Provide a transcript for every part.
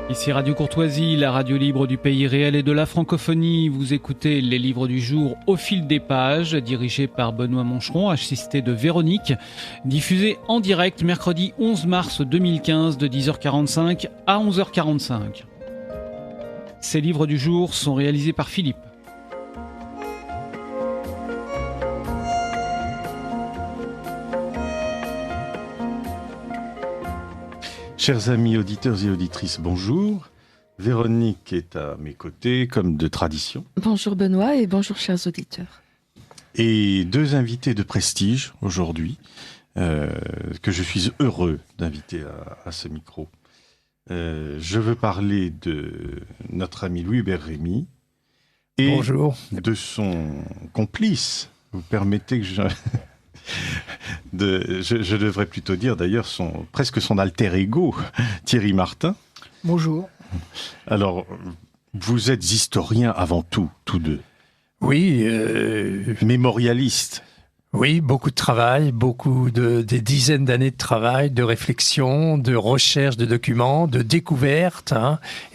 Ici Radio Courtoisie, la radio libre du pays réel et de la francophonie. Vous écoutez les livres du jour au fil des pages, dirigé par Benoît Moncheron, assisté de Véronique, diffusé en direct mercredi 11 mars 2015 de 10h45 à 11h45. Ces livres du jour sont réalisés par Philippe. Chers amis auditeurs et auditrices, bonjour. Véronique est à mes côtés, comme de tradition. Bonjour Benoît et bonjour chers auditeurs. Et deux invités de prestige aujourd'hui, que je suis heureux d'inviter à ce micro. Je veux parler de notre ami Louis-Hubert Rémy et bonjour. De son complice. Vous permettez que je devrais plutôt dire d'ailleurs presque son alter ego, Thierry Martin. Bonjour. Alors, vous êtes historiens avant tout, tous deux. Oui. Mémorialistes. Oui, beaucoup de travail, des dizaines d'années de travail, de réflexion, de recherche de documents, de découvertes,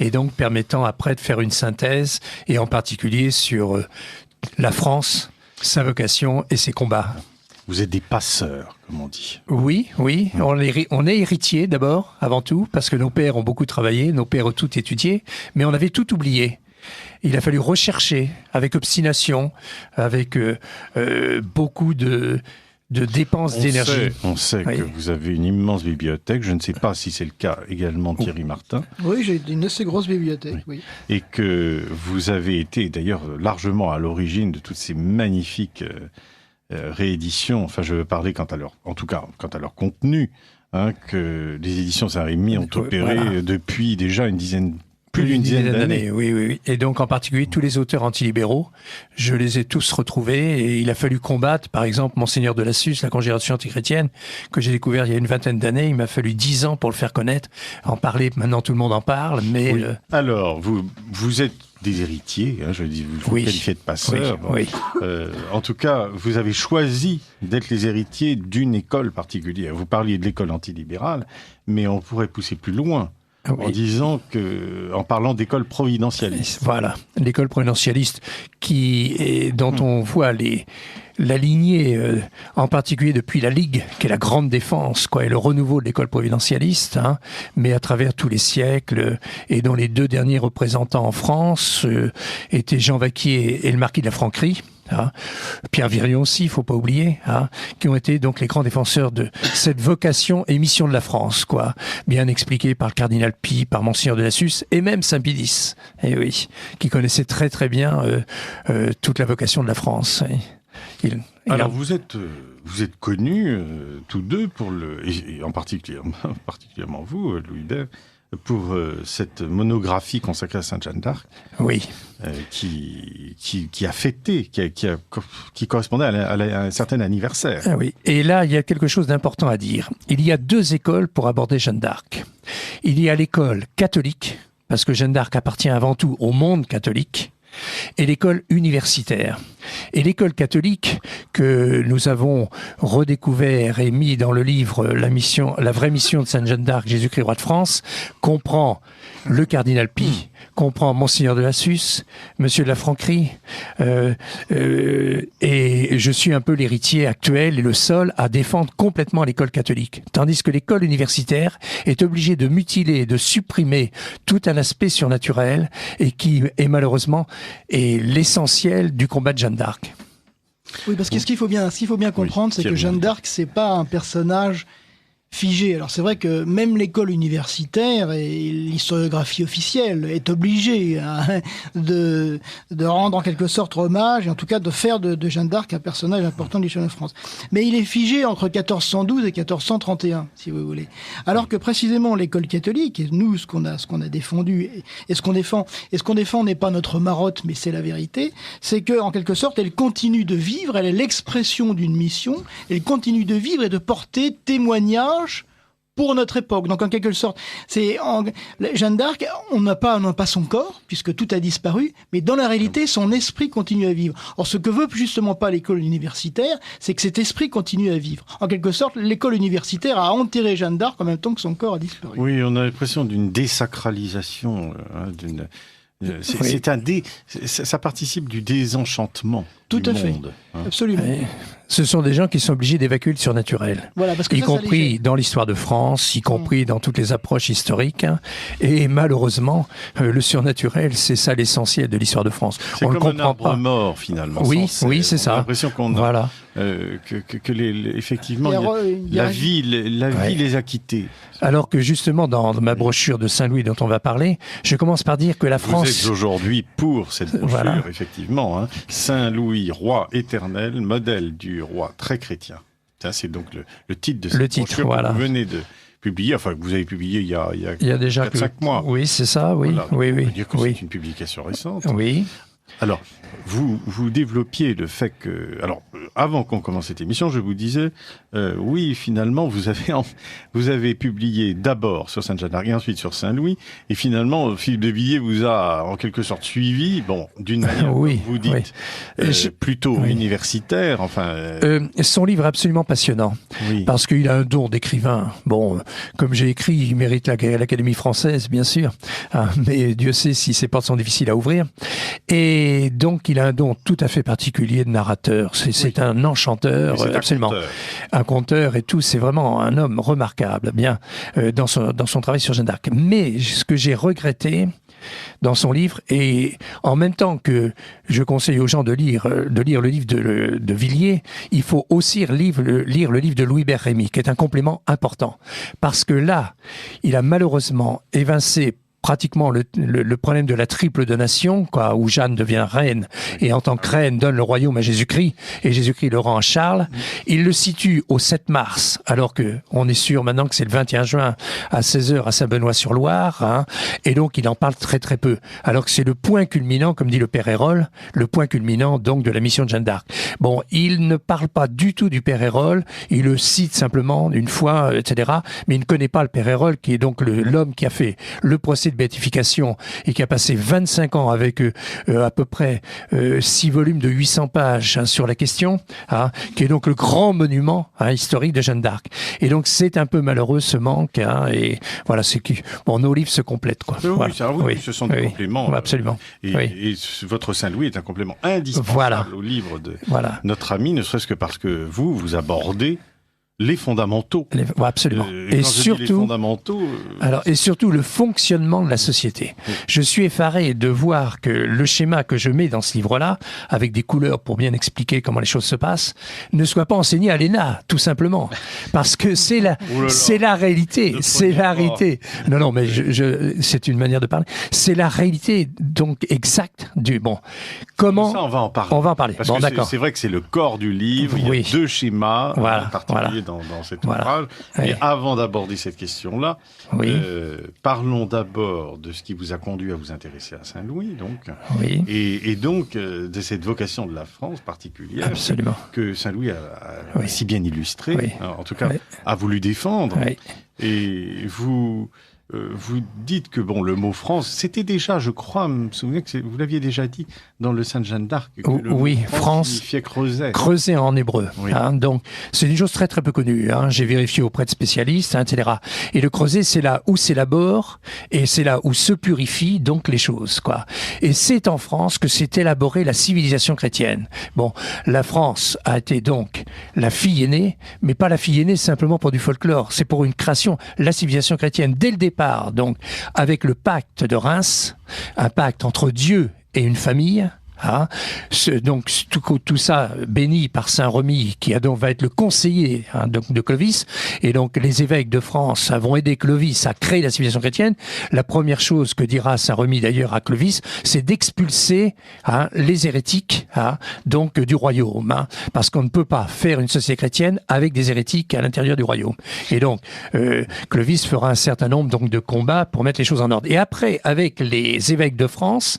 et donc permettant après de faire une synthèse, et en particulier sur la France, sa vocation et ses combats. Vous êtes des passeurs, comme on dit. Oui. On est héritiers d'abord, avant tout, parce que nos pères ont beaucoup travaillé, nos pères ont tout étudié, mais on avait tout oublié. Il a fallu rechercher avec obstination, avec beaucoup de dépenses d'énergie. On sait que vous avez une immense bibliothèque. Je ne sais pas si c'est le cas également de Thierry Martin. Oui, j'ai une assez grosse bibliothèque. Oui. Et que vous avez été d'ailleurs largement à l'origine de toutes ces magnifiques rééditions, enfin je veux parler quant à leur contenu, que les éditions Saint-Rémy ont opéré depuis déjà plus d'une dizaine d'années. Oui. Et donc en particulier tous les auteurs antilibéraux, je les ai tous retrouvés et il a fallu combattre, par exemple Monseigneur de Lassus, la Congélation antichrétienne, que j'ai découvert il y a une vingtaine d'années, il m'a fallu 10 ans pour le faire connaître, en parler, maintenant tout le monde en parle, mais... Oui. Alors, vous êtes des héritiers, je dis, vous qualifiez de passeurs. Oui. En tout cas, vous avez choisi d'être les héritiers d'une école particulière. Vous parliez de l'école antilibérale, mais on pourrait pousser plus loin. En parlant d'école providentialiste. Voilà, l'école providentialiste dont on voit la lignée, en particulier depuis la Ligue, qui est la grande défense, et le renouveau de l'école providentialiste, mais à travers tous les siècles, et dont les deux derniers représentants en France étaient Jean Vaquier et le marquis de la Franquerie. Pierre Virion aussi, il ne faut pas oublier, qui ont été donc les grands défenseurs de cette vocation et mission de la France, bien expliqué par le cardinal Pie, par Monseigneur de Lassus et même Saint-Pie X, qui connaissait très très bien toute la vocation de la France. Alors vous êtes connus tous deux et en particulièrement vous, Louis-Hubert, pour cette monographie consacrée à Sainte Jeanne d'Arc, qui a fêté, qui correspondait à un certain anniversaire. Et là, il y a quelque chose d'important à dire. Il y a deux écoles pour aborder Jeanne d'Arc. Il y a l'école catholique, parce que Jeanne d'Arc appartient avant tout au monde catholique, et l'école universitaire. Et l'école catholique que nous avons redécouvert et mis dans le livre La vraie mission de Sainte Jeanne d'Arc, Jésus-Christ roi de France, comprend le cardinal Pie, comprend Monseigneur de Lassus, Monsieur de la Franquerie, et je suis un peu l'héritier actuel et le seul à défendre complètement l'école catholique. Tandis que l'école universitaire est obligée de mutiler et de supprimer tout un aspect surnaturel et qui est malheureusement l'essentiel du combat de Jeanne d'Arc. Oui, parce que ce qu'il faut bien comprendre, c'est que Jeanne d'Arc, c'est pas un personnage figé. Alors c'est vrai que même l'école universitaire et l'historiographie officielle est obligée de rendre en quelque sorte hommage, et en tout cas de faire de Jeanne d'Arc un personnage important de l'histoire de France. Mais il est figé entre 1412 et 1431, si vous voulez. Alors que précisément l'école catholique, et nous ce qu'on a défendu et ce qu'on défend n'est pas notre marotte, mais c'est la vérité, c'est que en quelque sorte elle continue de vivre, elle est l'expression d'une mission, elle continue de vivre et de porter témoignage pour notre époque. Donc en quelque sorte, Jeanne d'Arc, on n'a pas son corps, puisque tout a disparu, mais dans la réalité, son esprit continue à vivre. Or, ce que veut justement pas l'école universitaire, c'est que cet esprit continue à vivre. En quelque sorte, l'école universitaire a enterré Jeanne d'Arc en même temps que son corps a disparu. Oui, on a l'impression d'une désacralisation, ça participe du désenchantement. Tout du à fait. monde, Absolument. Ce sont des gens qui sont obligés d'évacuer le surnaturel, voilà, parce que y compris dans l'histoire de France, y compris dans toutes les approches historiques. Et malheureusement, le surnaturel, c'est ça l'essentiel de l'histoire de France. C'est comme un arbre mort, finalement. Oui, c'est ça. On a l'impression qu'on a, effectivement, la vie les a quittés. Alors que justement, dans ma brochure de Saint-Louis dont on va parler, je commence par dire que la France... Vous êtes aujourd'hui pour cette brochure, effectivement. Saint-Louis, roi éternel, modèle du roi très chrétien. Ça, c'est donc le titre de cette brochure que vous venez de publier, enfin que vous avez publié il y a déjà 4-5 mois. Oui, c'est ça, oui. Voilà, oui. On peut dire que c'est une publication récente. Oui. Alors, vous développiez le fait que... Alors, avant qu'on commence cette émission, je vous disais, oui, finalement, vous avez publié d'abord sur Sainte Jeanne d'Arc et ensuite sur Saint-Louis, et finalement, Philippe de Villiers vous a en quelque sorte suivi, d'une manière, vous dites, plutôt universitaire, enfin... Son livre est absolument passionnant, parce qu'il a un don d'écrivain. Bon, comme j'ai écrit, il mérite l'Académie française, bien sûr, mais Dieu sait si ces portes sont difficiles à ouvrir. Et donc, il a un don tout à fait particulier de narrateur. C'est un enchanteur, absolument. Un conteur et tout. C'est vraiment un homme remarquable, bien, dans son travail sur Jeanne d'Arc. Mais ce que j'ai regretté dans son livre, et en même temps que je conseille aux gens de lire le livre de Villiers, il faut aussi lire le livre de Louis Bert-Rémy, qui est un complément important. Parce que là, il a malheureusement évincé pratiquement le problème de la triple donation, où Jeanne devient reine et en tant que reine donne le royaume à Jésus-Christ et Jésus-Christ le rend à Charles. Il le situe au 7 mars, alors que on est sûr maintenant que c'est le 21 juin à 16h à Saint-Benoît-sur-Loire, et donc il en parle très très peu. Alors que c'est le point culminant, comme dit le Père Hérol, le point culminant donc de la mission de Jeanne d'Arc. Bon, il ne parle pas du tout du Père Hérol, il le cite simplement une fois, etc. Mais il ne connaît pas le Père Hérol, qui est donc l'homme qui a fait le procès de béatification et qui a passé 25 ans avec à peu près 6 volumes de 800 pages sur la question, qui est donc le grand monument historique de Jeanne d'Arc. Et donc c'est un peu malheureux ce manque, et voilà, c'est que nos livres se complètent, quoi. Ce sont des compléments. Absolument. Et votre Saint-Louis est un complément indispensable au livre de notre ami, ne serait-ce que parce que vous abordez les fondamentaux. Absolument. Et surtout, et surtout le fonctionnement de la société. Je suis effaré de voir que le schéma que je mets dans ce livre-là, avec des couleurs pour bien expliquer comment les choses se passent, ne soit pas enseigné à l'ENA, tout simplement. Parce que c'est la réalité. C'est la réalité. Non, mais c'est une manière de parler. C'est la réalité, donc, exacte du... Bon, comment... Ça, on va en parler. On va en parler. Parce que c'est vrai que c'est le corps du livre. Il y a 2 schémas en particulier dans cet ouvrage. Et avant d'aborder cette question-là, parlons d'abord de ce qui vous a conduit à vous intéresser à Saint-Louis, donc, et donc de cette vocation de la France particulière que Saint-Louis a si bien illustrée, en tout cas a voulu défendre. Et vous dites que le mot France, c'était déjà, je crois, me souvenir que vous l'aviez déjà dit dans le Sainte Jeanne d'Arc. France signifiait creuset. Creuset en hébreu. Donc, c'est une chose très très peu connue. J'ai vérifié auprès de spécialistes, etc. Et le creuset, c'est là où s'élabore et c'est là où se purifient donc les choses, quoi. Et c'est en France que s'est élaborée la civilisation chrétienne. Bon, la France a été donc la fille aînée, mais pas la fille aînée simplement pour du folklore. C'est pour une création, la civilisation chrétienne dès le départ, donc avec le pacte de Reims, un pacte entre Dieu et une famille. Donc tout ça béni par Saint-Remy, qui va être le conseiller de Clovis, et donc les évêques de France vont aider Clovis à créer la civilisation chrétienne. La première chose que dira Saint-Remy d'ailleurs à Clovis, c'est d'expulser les hérétiques donc du royaume, parce qu'on ne peut pas faire une société chrétienne avec des hérétiques à l'intérieur du royaume. Et donc Clovis fera un certain nombre donc de combats pour mettre les choses en ordre. Et après, avec les évêques de France,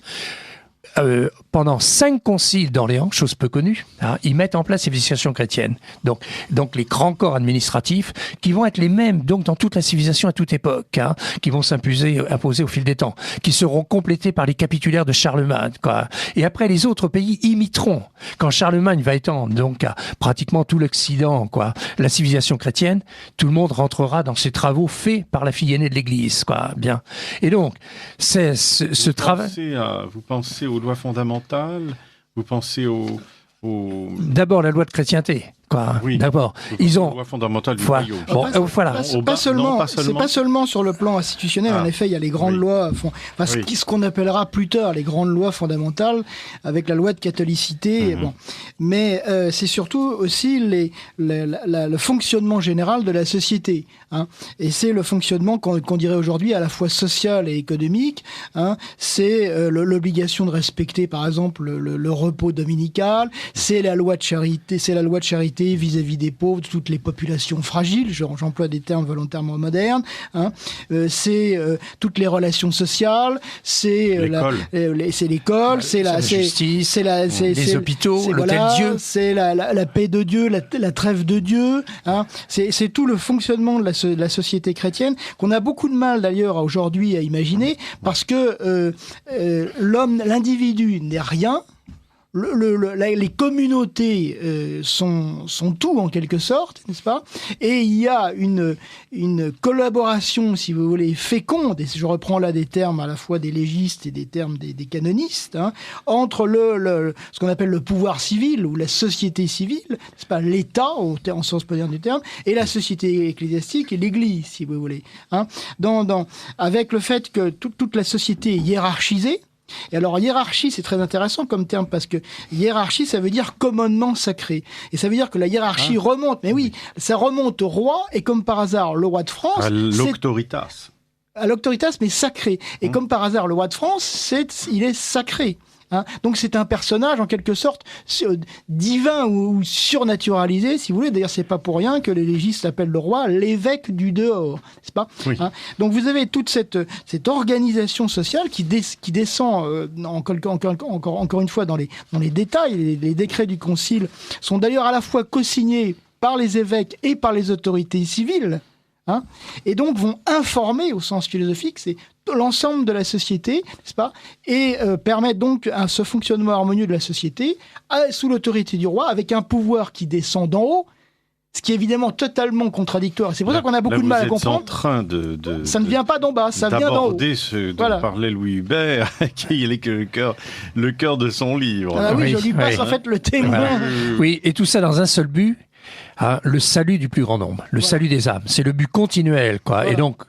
pendant 5 conciles d'Orléans, chose peu connue, ils mettent en place la civilisation chrétienne. Donc les grands corps administratifs qui vont être les mêmes donc dans toute la civilisation à toute époque, qui vont imposer au fil des temps, qui seront complétés par les capitulaires de Charlemagne, quoi. Et après les autres pays imiteront. Quand Charlemagne va étendre donc à pratiquement tout l'Occident, quoi, la civilisation chrétienne, tout le monde rentrera dans ces travaux faits par la fille aînée de l'Église, quoi. Bien. Et donc c'est ce travail. Vous pensez aux lois fondamentales, vous pensez D'abord la loi de chrétienté. Quoi. Oui. D'abord, ils ont. La loi fondamentale du voilà. royaume. Voilà. C'est pas seulement sur le plan institutionnel. En effet, il y a les grandes lois, ce qu'on appellera plus tard les grandes lois fondamentales, avec la loi de catholicité. Bon, mais c'est surtout aussi le fonctionnement général de la société. Et c'est le fonctionnement qu'on dirait aujourd'hui à la fois social et économique. C'est l'obligation de respecter, par exemple, le repos dominical. C'est la loi de charité. C'est la loi de charité vis-à-vis des pauvres, de toutes les populations fragiles, j'emploie des termes volontairement modernes, c'est toutes les relations sociales, c'est l'école, c'est la justice, c'est les hôpitaux, l'hôtel Dieu, c'est la paix de Dieu, la trêve de Dieu, c'est tout le fonctionnement de la société chrétienne qu'on a beaucoup de mal d'ailleurs aujourd'hui à imaginer parce que l'individu n'est rien. Les communautés sont tout en quelque sorte, n'est-ce pas? Et il y a une collaboration, si vous voulez, féconde, et je reprends là des termes à la fois des légistes et des termes des canonistes, entre ce qu'on appelle le pouvoir civil ou la société civile, n'est-ce pas, l'État en sens moderne du terme, et la société ecclésiastique et l'Église, si vous voulez. Avec le fait que toute la société est hiérarchisée. Et alors, hiérarchie, c'est très intéressant comme terme parce que hiérarchie, ça veut dire commandement sacré. Et ça veut dire que la hiérarchie remonte. Mais oui, ça remonte au roi et comme par hasard, le roi de France... À l'auctoritas. À l'auctoritas, mais sacré. Et comme par hasard, le roi de France, il est sacré. Donc c'est un personnage en quelque sorte divin ou surnaturalisé, si vous voulez. D'ailleurs, c'est pas pour rien que les légistes appellent le roi l'évêque du dehors, n'est-ce pas? Oui. Donc vous avez toute cette organisation sociale qui descend encore une fois dans les détails. Les décrets du concile sont d'ailleurs à la fois co-signés par les évêques et par les autorités civiles. Et donc vont informer au sens philosophique, c'est l'ensemble de la société, n'est-ce pas, et permettre donc ce fonctionnement harmonieux de la société sous l'autorité du roi, avec un pouvoir qui descend d'en haut, ce qui est évidemment totalement contradictoire. C'est pour ça qu'on a beaucoup de mal à comprendre. En train ça ne vient pas d'en bas, ça vient d'en haut. D'aborder ce dont parlait Louis Hubert, qui est le cœur de son livre. Je lui passe en fait le témoin. Oui, et tout ça dans un seul but. Le salut du plus grand nombre, le salut des âmes, c'est le but continuel, quoi. Voilà. Et donc,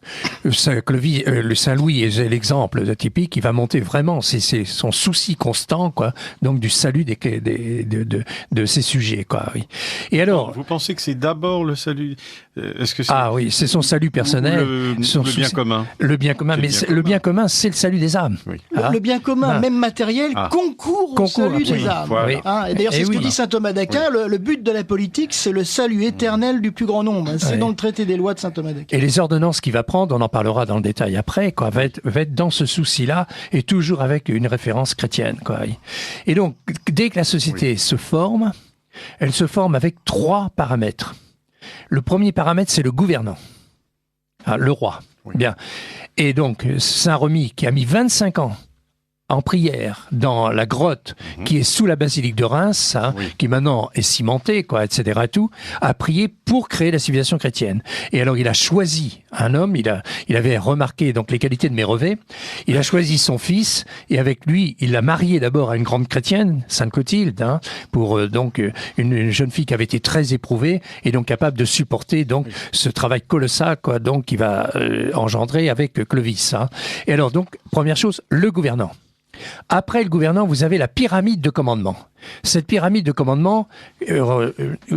le Saint-Louis est l'exemple typique. Il va monter vraiment, c'est son souci constant, quoi. Donc du salut de ces sujets, quoi. Oui. Et alors, vous pensez que c'est d'abord le salut? Est-ce que oui, c'est son salut personnel, le bien commun. Le bien commun, le bien commun, c'est le salut des âmes. Oui. Le bien commun, même matériel, concourt au salut des âmes. Voilà. Et d'ailleurs, c'est ce que dit saint Thomas d'Aquin. Le but de la politique, c'est le salut éternel du plus grand nombre. C'est dans le traité des lois de saint Thomas d'Aquin. Et les ordonnances qu'il va prendre, on en parlera dans le détail après, quoi, va être dans ce souci-là et toujours avec une référence chrétienne, quoi. Et donc, dès que la société se forme, elle se forme avec 3 paramètres. Le premier paramètre, c'est le gouvernant, le roi. Oui. Bien. Et donc, Saint-Remy, qui a mis 25 ans en prière dans la grotte qui est sous la basilique de Reims, qui maintenant est cimentée, quoi, etc. et tout, a prié pour créer la civilisation chrétienne. Et alors il a choisi un homme, il avait remarqué donc les qualités de Mérovée, il a choisi son fils et avec lui il l'a marié d'abord à une grande chrétienne, Sainte Clotilde, pour donc une jeune fille qui avait été très éprouvée et donc capable de supporter donc ce travail colossal, quoi, donc qui va engendrer avec Clovis. Et alors donc première chose, le gouvernant. Après le gouvernant, vous avez la pyramide de commandement. Cette pyramide de commandement, il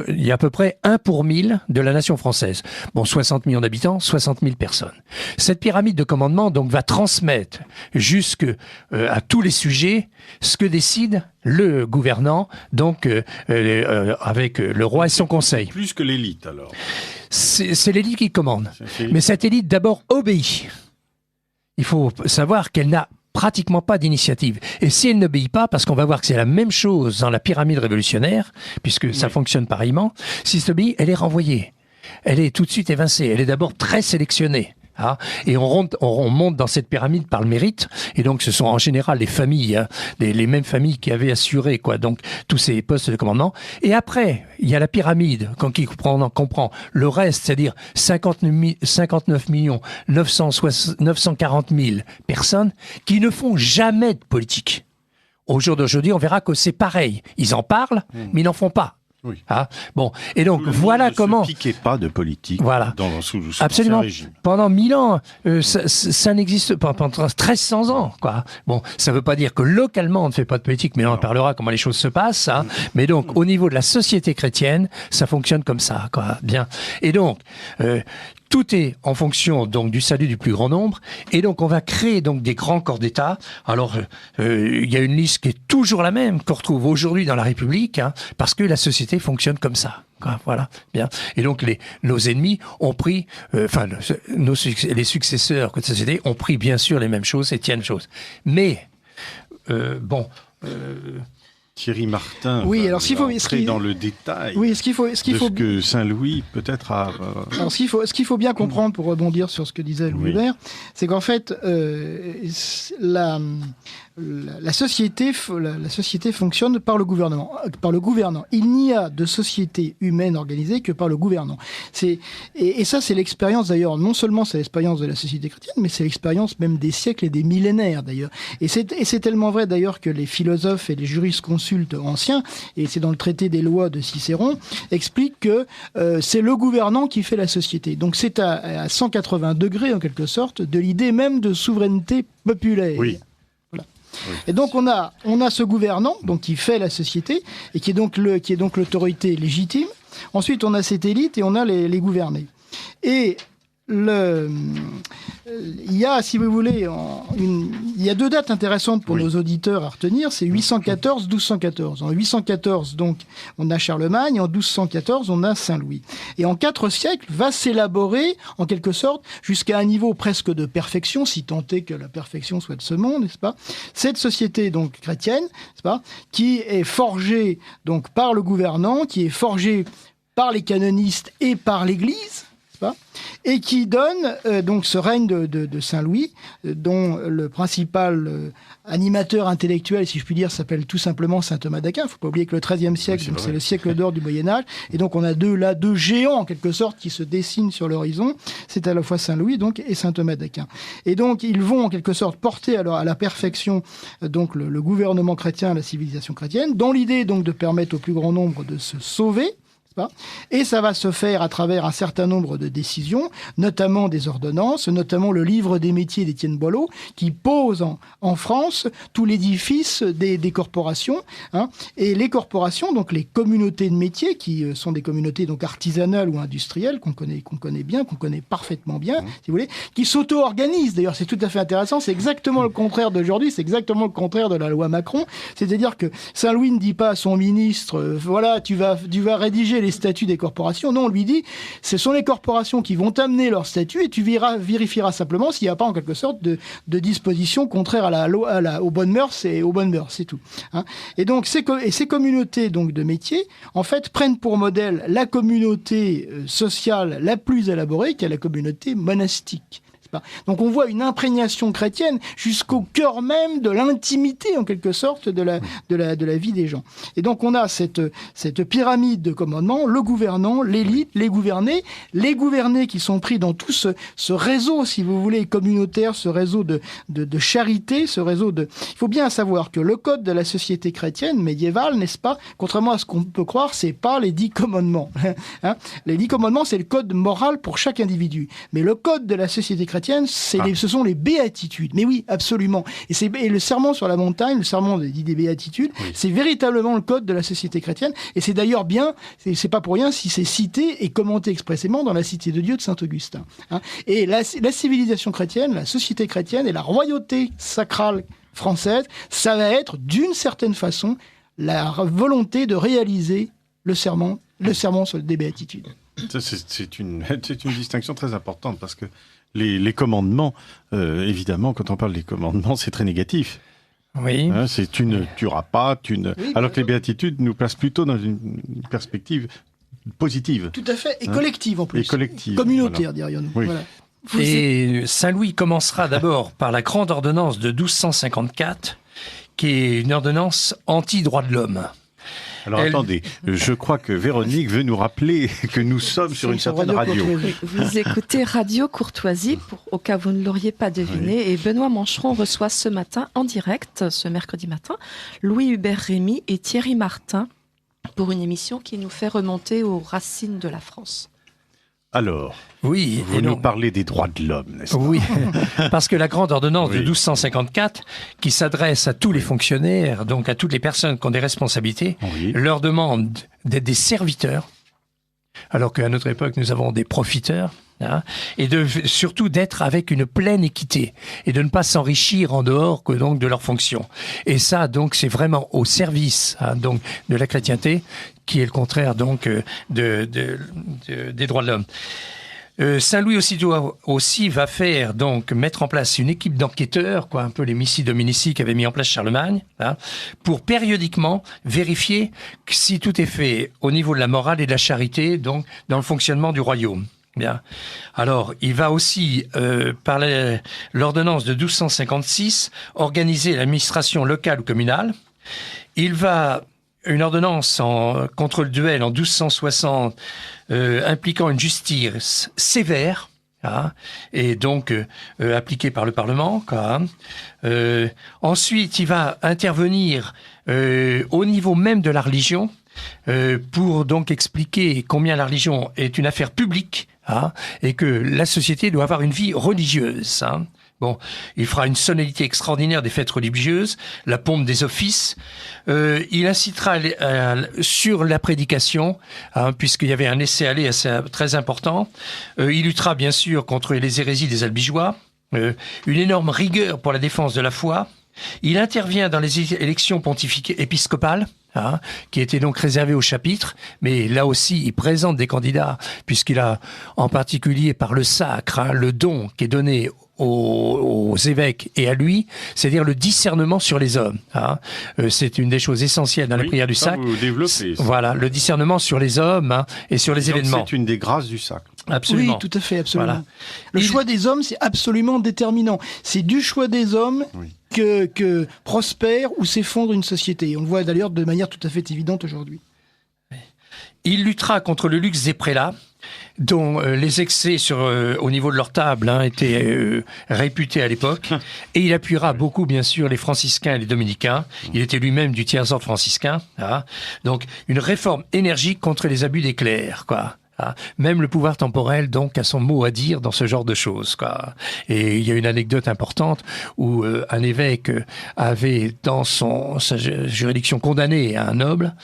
y a à peu près 1 pour 1000 de la nation française. Bon, 60 millions d'habitants, 60 000 personnes. Cette pyramide de commandement donc va transmettre jusque à tous les sujets ce que décide le gouvernant, donc avec le roi et son conseil. Plus que l'élite alors. C'est l'élite qui commande. Mais cette élite d'abord obéit. Il faut savoir qu'elle n'a pratiquement pas d'initiative. Et si elle n'obéit pas, parce qu'on va voir que c'est la même chose dans la pyramide révolutionnaire, puisque ça fonctionne pareillement, si elle s'obéit, elle est renvoyée. Elle est tout de suite évincée. Elle est d'abord très sélectionnée. Hein, et on monte dans cette pyramide par le mérite, et donc ce sont en général les familles, hein, les mêmes familles qui avaient assuré donc tous ces postes de commandement. Et après, il y a la pyramide qui comprend le reste, c'est-à-dire 59 940 000 personnes qui ne font jamais de politique. Au jour d'aujourd'hui, on verra que c'est pareil. Ils en parlent, mais ils n'en font pas. Oui. Ah, bon, et donc voilà comment. Ne se piquait pas de politique sous absolument. régime. Pendant 1000 ans, ça n'existe pas. Pendant 1300 ans, quoi. Bon, ça ne veut pas dire que localement on ne fait pas de politique, mais là on parlera comment les choses se passent. Hein. Mais donc, au niveau de la société chrétienne, ça fonctionne comme ça, quoi. Bien. Et donc. Tout est en fonction donc du salut du plus grand nombre, et donc on va créer donc des grands corps d'État. Alors il y a une liste qui est toujours la même qu'on retrouve aujourd'hui dans la République, hein, parce que la société fonctionne comme ça. Voilà, bien. Et donc nos ennemis ont pris, les successeurs de la société ont pris bien sûr les mêmes choses et tiennent choses. Mais Thierry Martin alors dans le détail. Oui, ce qu'il faut que Saint-Louis peut-être a. Alors ce qu'il faut bien comprendre pour rebondir sur ce que disait Louis Hébert, c'est qu'en fait la société fonctionne par le gouvernement, par le gouvernant. Il n'y a de société humaine organisée que par le gouvernant. Et ça, c'est l'expérience d'ailleurs. Non seulement c'est l'expérience de la société chrétienne, mais c'est l'expérience même des siècles et des millénaires d'ailleurs. Et c'est tellement vrai d'ailleurs que les philosophes et les jurisconsultes anciens, et c'est dans le traité des lois de Cicéron, expliquent que c'est le gouvernant qui fait la société. Donc c'est à 180 degrés en quelque sorte de l'idée même de souveraineté populaire. Oui. Voilà. Oui. Et donc on a ce gouvernant donc qui fait la société et qui est donc l'autorité légitime. Ensuite on a cette élite et on a les gouvernés. Et il y a, si vous voulez, il y a deux dates intéressantes pour nos auditeurs à retenir, c'est 814, 1214. En 814, donc, on a Charlemagne, et en 1214, on a Saint-Louis. Et en 4 siècles, va s'élaborer, en quelque sorte, jusqu'à un niveau presque de perfection, si tant est que la perfection soit de ce monde, n'est-ce pas? Cette société, donc, chrétienne, n'est-ce pas? Qui est forgée, donc, par le gouvernant, qui est forgée par les canonistes et par l'Église, et qui donne donc ce règne de Saint-Louis, dont le principal animateur intellectuel, si je puis dire, s'appelle tout simplement saint Thomas d'Aquin. Il ne faut pas oublier que le XIIIe siècle, c'est le siècle d'or du Moyen-Âge, et donc on a deux géants en quelque sorte qui se dessinent sur l'horizon. C'est à la fois Saint-Louis donc et saint Thomas d'Aquin. Et donc ils vont en quelque sorte porter à la perfection donc le gouvernement chrétien, la civilisation chrétienne, dans l'idée donc de permettre au plus grand nombre de se sauver. Et ça va se faire à travers un certain nombre de décisions, notamment des ordonnances, notamment le livre des métiers d'Étienne Boileau, qui pose en France tout l'édifice des corporations. Hein. Et les corporations, donc les communautés de métiers, qui sont des communautés donc artisanales ou industrielles, qu'on connaît parfaitement bien, si vous voulez, qui s'auto-organisent. D'ailleurs, c'est tout à fait intéressant. C'est exactement le contraire d'aujourd'hui. C'est exactement le contraire de la loi Macron. C'est-à-dire que Saint-Louis ne dit pas à son ministre, voilà, tu vas rédiger les statuts des corporations. Non, on lui dit, ce sont les corporations qui vont amener leurs statuts et tu vérifieras simplement s'il n'y a pas en quelque sorte de dispositions contraires à la loi, aux bonnes mœurs et aux bonnes mœurs, c'est tout. Hein. Et donc ces communautés donc de métiers, en fait, prennent pour modèle la communauté sociale la plus élaborée, qui est la communauté monastique. Donc on voit une imprégnation chrétienne jusqu'au cœur même de l'intimité en quelque sorte de la vie des gens. Et donc on a cette pyramide de commandement, le gouvernant, l'élite, les gouvernés qui sont pris dans tout ce réseau, si vous voulez, communautaire, ce réseau de charité, ce réseau de... Il faut bien savoir que le code de la société chrétienne médiévale, n'est-ce pas, contrairement à ce qu'on peut croire, c'est pas les 10 commandements. Hein, les 10 commandements, c'est le code moral pour chaque individu. Mais le code de la société chrétienne, ce sont les béatitudes. Mais oui, absolument. Et le sermon sur la montagne, le sermon des béatitudes, c'est véritablement le code de la société chrétienne. Et c'est d'ailleurs bien, c'est pas pour rien si c'est cité et commenté expressément dans la Cité de Dieu de Saint-Augustin. Hein. Et la civilisation chrétienne, la société chrétienne et la royauté sacrale française, ça va être d'une certaine façon la volonté de réaliser le sermon sur des béatitudes. C'est une distinction très importante parce que les commandements, évidemment, quand on parle des commandements, c'est très négatif. Oui. Hein, c'est tu ne tueras pas, alors que les béatitudes nous placent plutôt dans une perspective positive. Tout à fait, et collective en plus. Et collective. Communautaire, dirions-nous. Oui. Voilà. Et Saint Louis commencera d'abord par la grande ordonnance de 1254, qui est une ordonnance anti-droit de l'homme. Alors attendez, je crois que Véronique veut nous rappeler que nous sommes sur une certaine radio. Vous écoutez Radio Courtoisie, au cas où vous ne l'auriez pas deviné, oui. Et Benoît Mancheron reçoit ce matin, en direct, ce mercredi matin, Louis Hubert Rémy et Thierry Martin pour une émission qui nous fait remonter aux racines de la France. Alors, oui, vous nous parlez des droits de l'homme, n'est-ce pas? Oui, parce que la grande ordonnance de 1254, qui s'adresse à tous les fonctionnaires, donc à toutes les personnes qui ont des responsabilités, leur demande d'être des serviteurs, alors qu'à notre époque, nous avons des profiteurs, hein, et surtout d'être avec une pleine équité, et de ne pas s'enrichir en dehors que donc de leurs fonctions. Et ça, donc, c'est vraiment au service donc, de la chrétienté, qui est le contraire donc des droits de l'homme. Saint Louis aussi va faire donc mettre en place une équipe d'enquêteurs, quoi, un peu les missi dominici qu'avait mis en place Charlemagne, hein, pour périodiquement vérifier si tout est fait au niveau de la morale et de la charité, donc dans le fonctionnement du royaume. Bien. Alors, il va aussi, par l'ordonnance de 1256, organiser l'administration locale ou communale. Il va une ordonnance contre le duel en 1260 impliquant une justice sévère, hein, et donc appliquée par le Parlement. Quoi, hein. Ensuite, il va intervenir au niveau même de la religion pour donc expliquer combien la religion est une affaire publique, hein, et que la société doit avoir une vie religieuse. Hein. Bon, il fera une solennité extraordinaire des fêtes religieuses, la pompe des offices. Il incitera sur la prédication, hein, puisqu'il y avait un laisser-aller très important. Il luttera bien sûr contre les hérésies des albigeois. Une énorme rigueur pour la défense de la foi. Il intervient dans les élections pontificales épiscopales, hein, qui étaient donc réservées au chapitre, mais là aussi il présente des candidats, puisqu'il a en particulier par le sacre, hein, le don qui est donné aux évêques et à lui, c'est-à-dire le discernement sur les hommes. Hein. C'est une des choses essentielles dans la prière du sacre. Vous développez. Voilà, le discernement sur les hommes, hein, et sur les événements. C'est une des grâces du sacre. Absolument. Oui, tout à fait, absolument. Voilà. Le choix des hommes, c'est absolument déterminant. C'est du choix des hommes que prospère ou s'effondre une société. On le voit d'ailleurs de manière tout à fait évidente aujourd'hui. Il luttera contre le luxe des prélats, dont les excès au niveau de leur table, hein, étaient réputés à l'époque. Et il appuiera beaucoup, bien sûr, les franciscains et les dominicains. Il était lui-même du tiers-ordre franciscain. Hein. Donc, une réforme énergique contre les abus des clercs, quoi. Même le pouvoir temporel, donc, a son mot à dire dans ce genre de choses, quoi. Et il y a une anecdote importante où un évêque avait, dans sa juridiction, condamné un noble,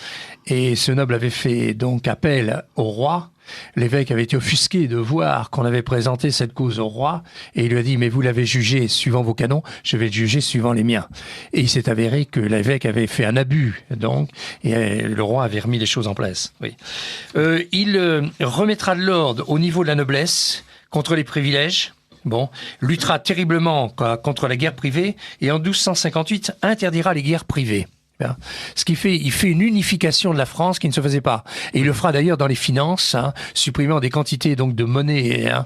et ce noble avait fait donc appel au roi. L'évêque avait été offusqué de voir qu'on avait présenté cette cause au roi, et il lui a dit « Mais vous l'avez jugé suivant vos canons, je vais le juger suivant les miens. » Et il s'est avéré que l'évêque avait fait un abus, donc, et le roi avait remis les choses en place. Oui. Il remettra de l'ordre au niveau de la noblesse, contre les privilèges, bon, luttera terriblement contre la guerre privée, et en 1258 interdira les guerres privées. Ce qui fait, il fait une unification de la France qui ne se faisait pas. Et il le fera d'ailleurs dans les finances, hein, supprimant des quantités donc de monnaie, hein,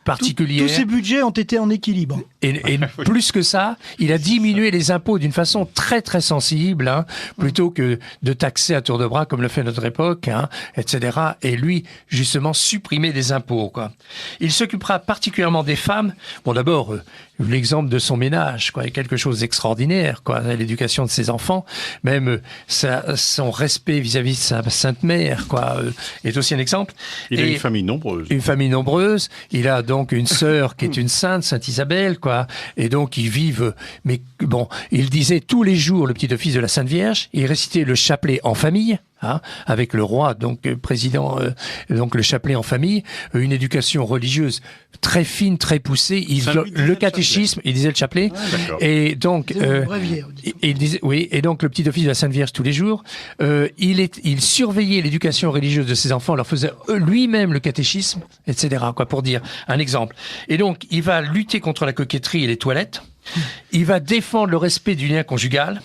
particulières. Tous ces budgets ont été en équilibre. Et plus que ça, il a diminué les impôts d'une façon très très sensible, hein, plutôt que de taxer à tour de bras comme le fait notre époque, hein, etc. Et lui, justement, supprimer des impôts, quoi. Il s'occupera particulièrement des femmes. Bon, d'abord, l'exemple de son ménage, quoi, est quelque chose d'extraordinaire, quoi, l'éducation de ses enfants, même son respect vis-à-vis de sa sainte mère, quoi, est aussi un exemple. Il a une famille nombreuse. Une famille nombreuse. Il a donc une sœur qui est une sainte, Sainte Isabelle, quoi, et donc ils vivent. Mais bon, il disait tous les jours le petit office de la Sainte Vierge. Il récitait le chapelet en famille. hein, avec le roi, donc président, donc le chapelet en famille, une éducation religieuse très fine, très poussée. Le catéchisme, il disait le chapelet, et donc il disait, oui, et donc le petit office de la Sainte Vierge tous les jours. Il surveillait l'éducation religieuse de ses enfants, leur faisait lui-même le catéchisme, etc. Quoi, pour dire un exemple. Et donc il va lutter contre la coquetterie et les toilettes. Il va défendre le respect du lien conjugal.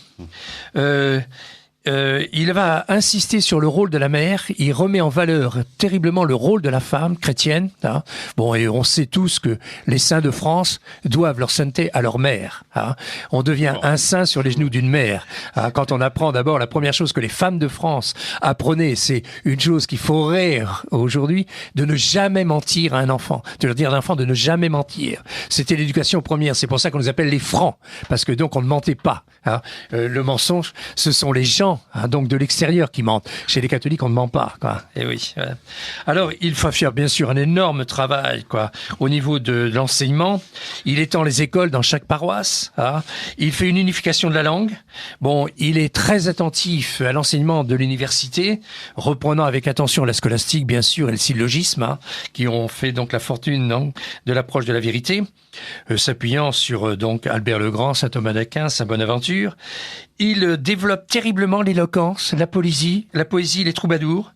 Il va insister sur le rôle de la mère. Il remet en valeur terriblement le rôle de la femme chrétienne. Hein. Bon, et on sait tous que les saints de France doivent leur sainteté à leur mère. Hein. On devient un saint sur les genoux d'une mère. Hein. Quand on apprend d'abord, la première chose que les femmes de France apprenaient, c'est une chose qu'il faut rire aujourd'hui, de ne jamais mentir à un enfant. De leur dire à l'enfant de ne jamais mentir. C'était l'éducation première. C'est pour ça qu'on nous appelle les francs. Parce que donc on ne mentait pas. Hein. Le mensonge, ce sont les gens, hein, donc de l'extérieur qui mentent. Chez les catholiques, on ne ment pas, quoi. Et oui. Voilà. Alors, il faut faire bien sûr un énorme travail, quoi, au niveau de l'enseignement. Il étend les écoles dans chaque paroisse. Hein. Il fait une unification de la langue. Bon, il est très attentif à l'enseignement de l'université, reprenant avec attention la scolastique, bien sûr, et le syllogisme, hein, qui ont fait donc la fortune, non, de l'approche de la vérité, s'appuyant sur donc Albert le Grand, saint Thomas d'Aquin, saint Bonaventure. Il développe terriblement l'éloquence, la poésie, les troubadours,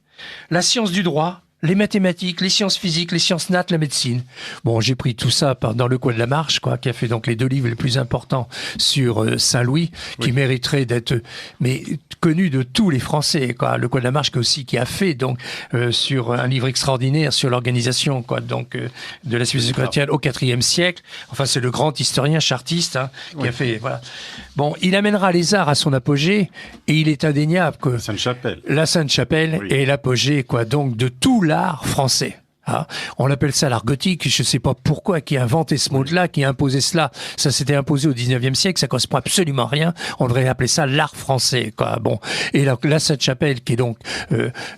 la science du droit, les mathématiques, les sciences physiques, les sciences nat, la médecine. Bon, j'ai pris tout ça dans Le Coin de la Marche, quoi, qui a fait donc les 2 livres les plus importants sur Saint-Louis, qui mériteraient d'être connus de tous les Français, quoi. Le Coin de la Marche qui a fait donc sur un livre extraordinaire sur l'organisation, quoi, donc de la civilisation chrétienne au IVe siècle. Enfin, c'est le grand historien chartiste, hein, qui a fait, voilà. Bon, il amènera les arts à son apogée, et il est indéniable que la Sainte-Chapelle est l'apogée, quoi, donc de tout l'art français. Ah, on appelle ça l'art gothique, je ne sais pas pourquoi, qui a inventé ce mot-là, qui a imposé cela. Ça s'était imposé au 19e siècle, ça ne correspond absolument à rien. On devrait appeler ça l'art français, quoi. Bon. Et la Sainte-Chapelle, qui est donc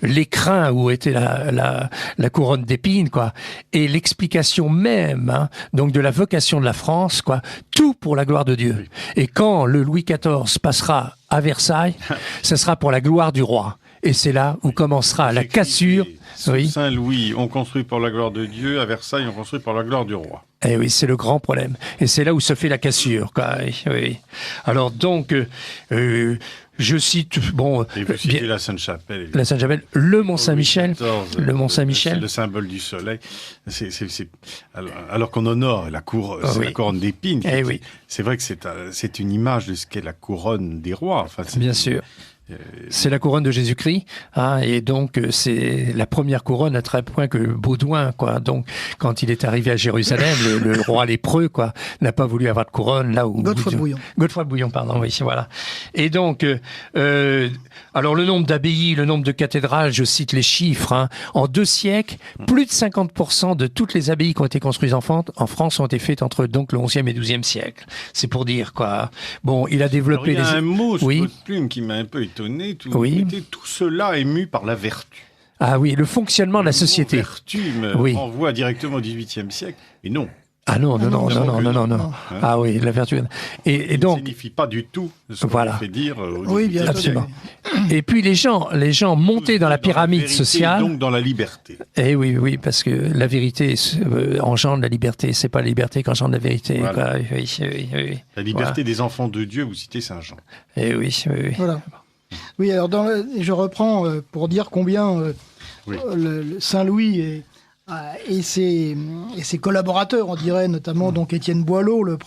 l'écrin où était la couronne d'épines, quoi, et l'explication même, hein, donc de la vocation de la France, quoi. Tout pour la gloire de Dieu. Oui. Et quand le Louis XIV passera à Versailles, ça sera pour la gloire du roi. Et c'est là où commencera la cassure. Oui. Saint-Louis, on construit pour la gloire de Dieu. À Versailles, on construit pour la gloire du roi. Eh oui, c'est le grand problème. Et c'est là où se fait la cassure, quoi. Oui. Alors donc, je cite, bon... Et vous citez la Sainte-Chapelle. La Sainte-Chapelle, le Mont-Saint-Michel. Le Mont-Saint-Michel. Le symbole du soleil. Alors qu'on honore la couronne d'épines. Oui. C'est vrai que c'est une image de ce qu'est la couronne des rois. Enfin, bien sûr. C'est la couronne de Jésus-Christ, hein, et donc c'est la première couronne à tel point que Baudouin, quoi, donc quand il est arrivé à Jérusalem, le roi lépreux, quoi, n'a pas voulu avoir de couronne là où Godefroy de Bouillon, pardon, oui, voilà. Et donc, alors le nombre d'abbayes, le nombre de cathédrales, je cite les chiffres, hein, en 2 siècles, plus de 50% de toutes les abbayes qui ont été construites en France ont été faites entre donc le 11e et 12e siècle. C'est pour dire, quoi. Bon, il a développé il y a un mot sur votre plume qui m'a un peu étonné. Tout cela ému par la vertu. Ah oui, le fonctionnement de la société. La vertu me renvoie directement au XVIIIe siècle, mais non. Ah non. Hein? Ah oui, la vertu. Et donc, ça ne signifie pas du tout ce qu'on fait dire au oui, bien absolument. Et puis les gens montaient dans la pyramide sociale. Donc dans la liberté. Et oui, parce que la vérité engendre la liberté. C'est pas la liberté qu'engendre la vérité. Voilà. Oui. La liberté des enfants de Dieu, vous citez Saint Jean. Et oui. Voilà. Oui, alors je reprends pour dire combien le Saint-Louis et ses collaborateurs, on dirait, notamment donc Étienne Boileau, le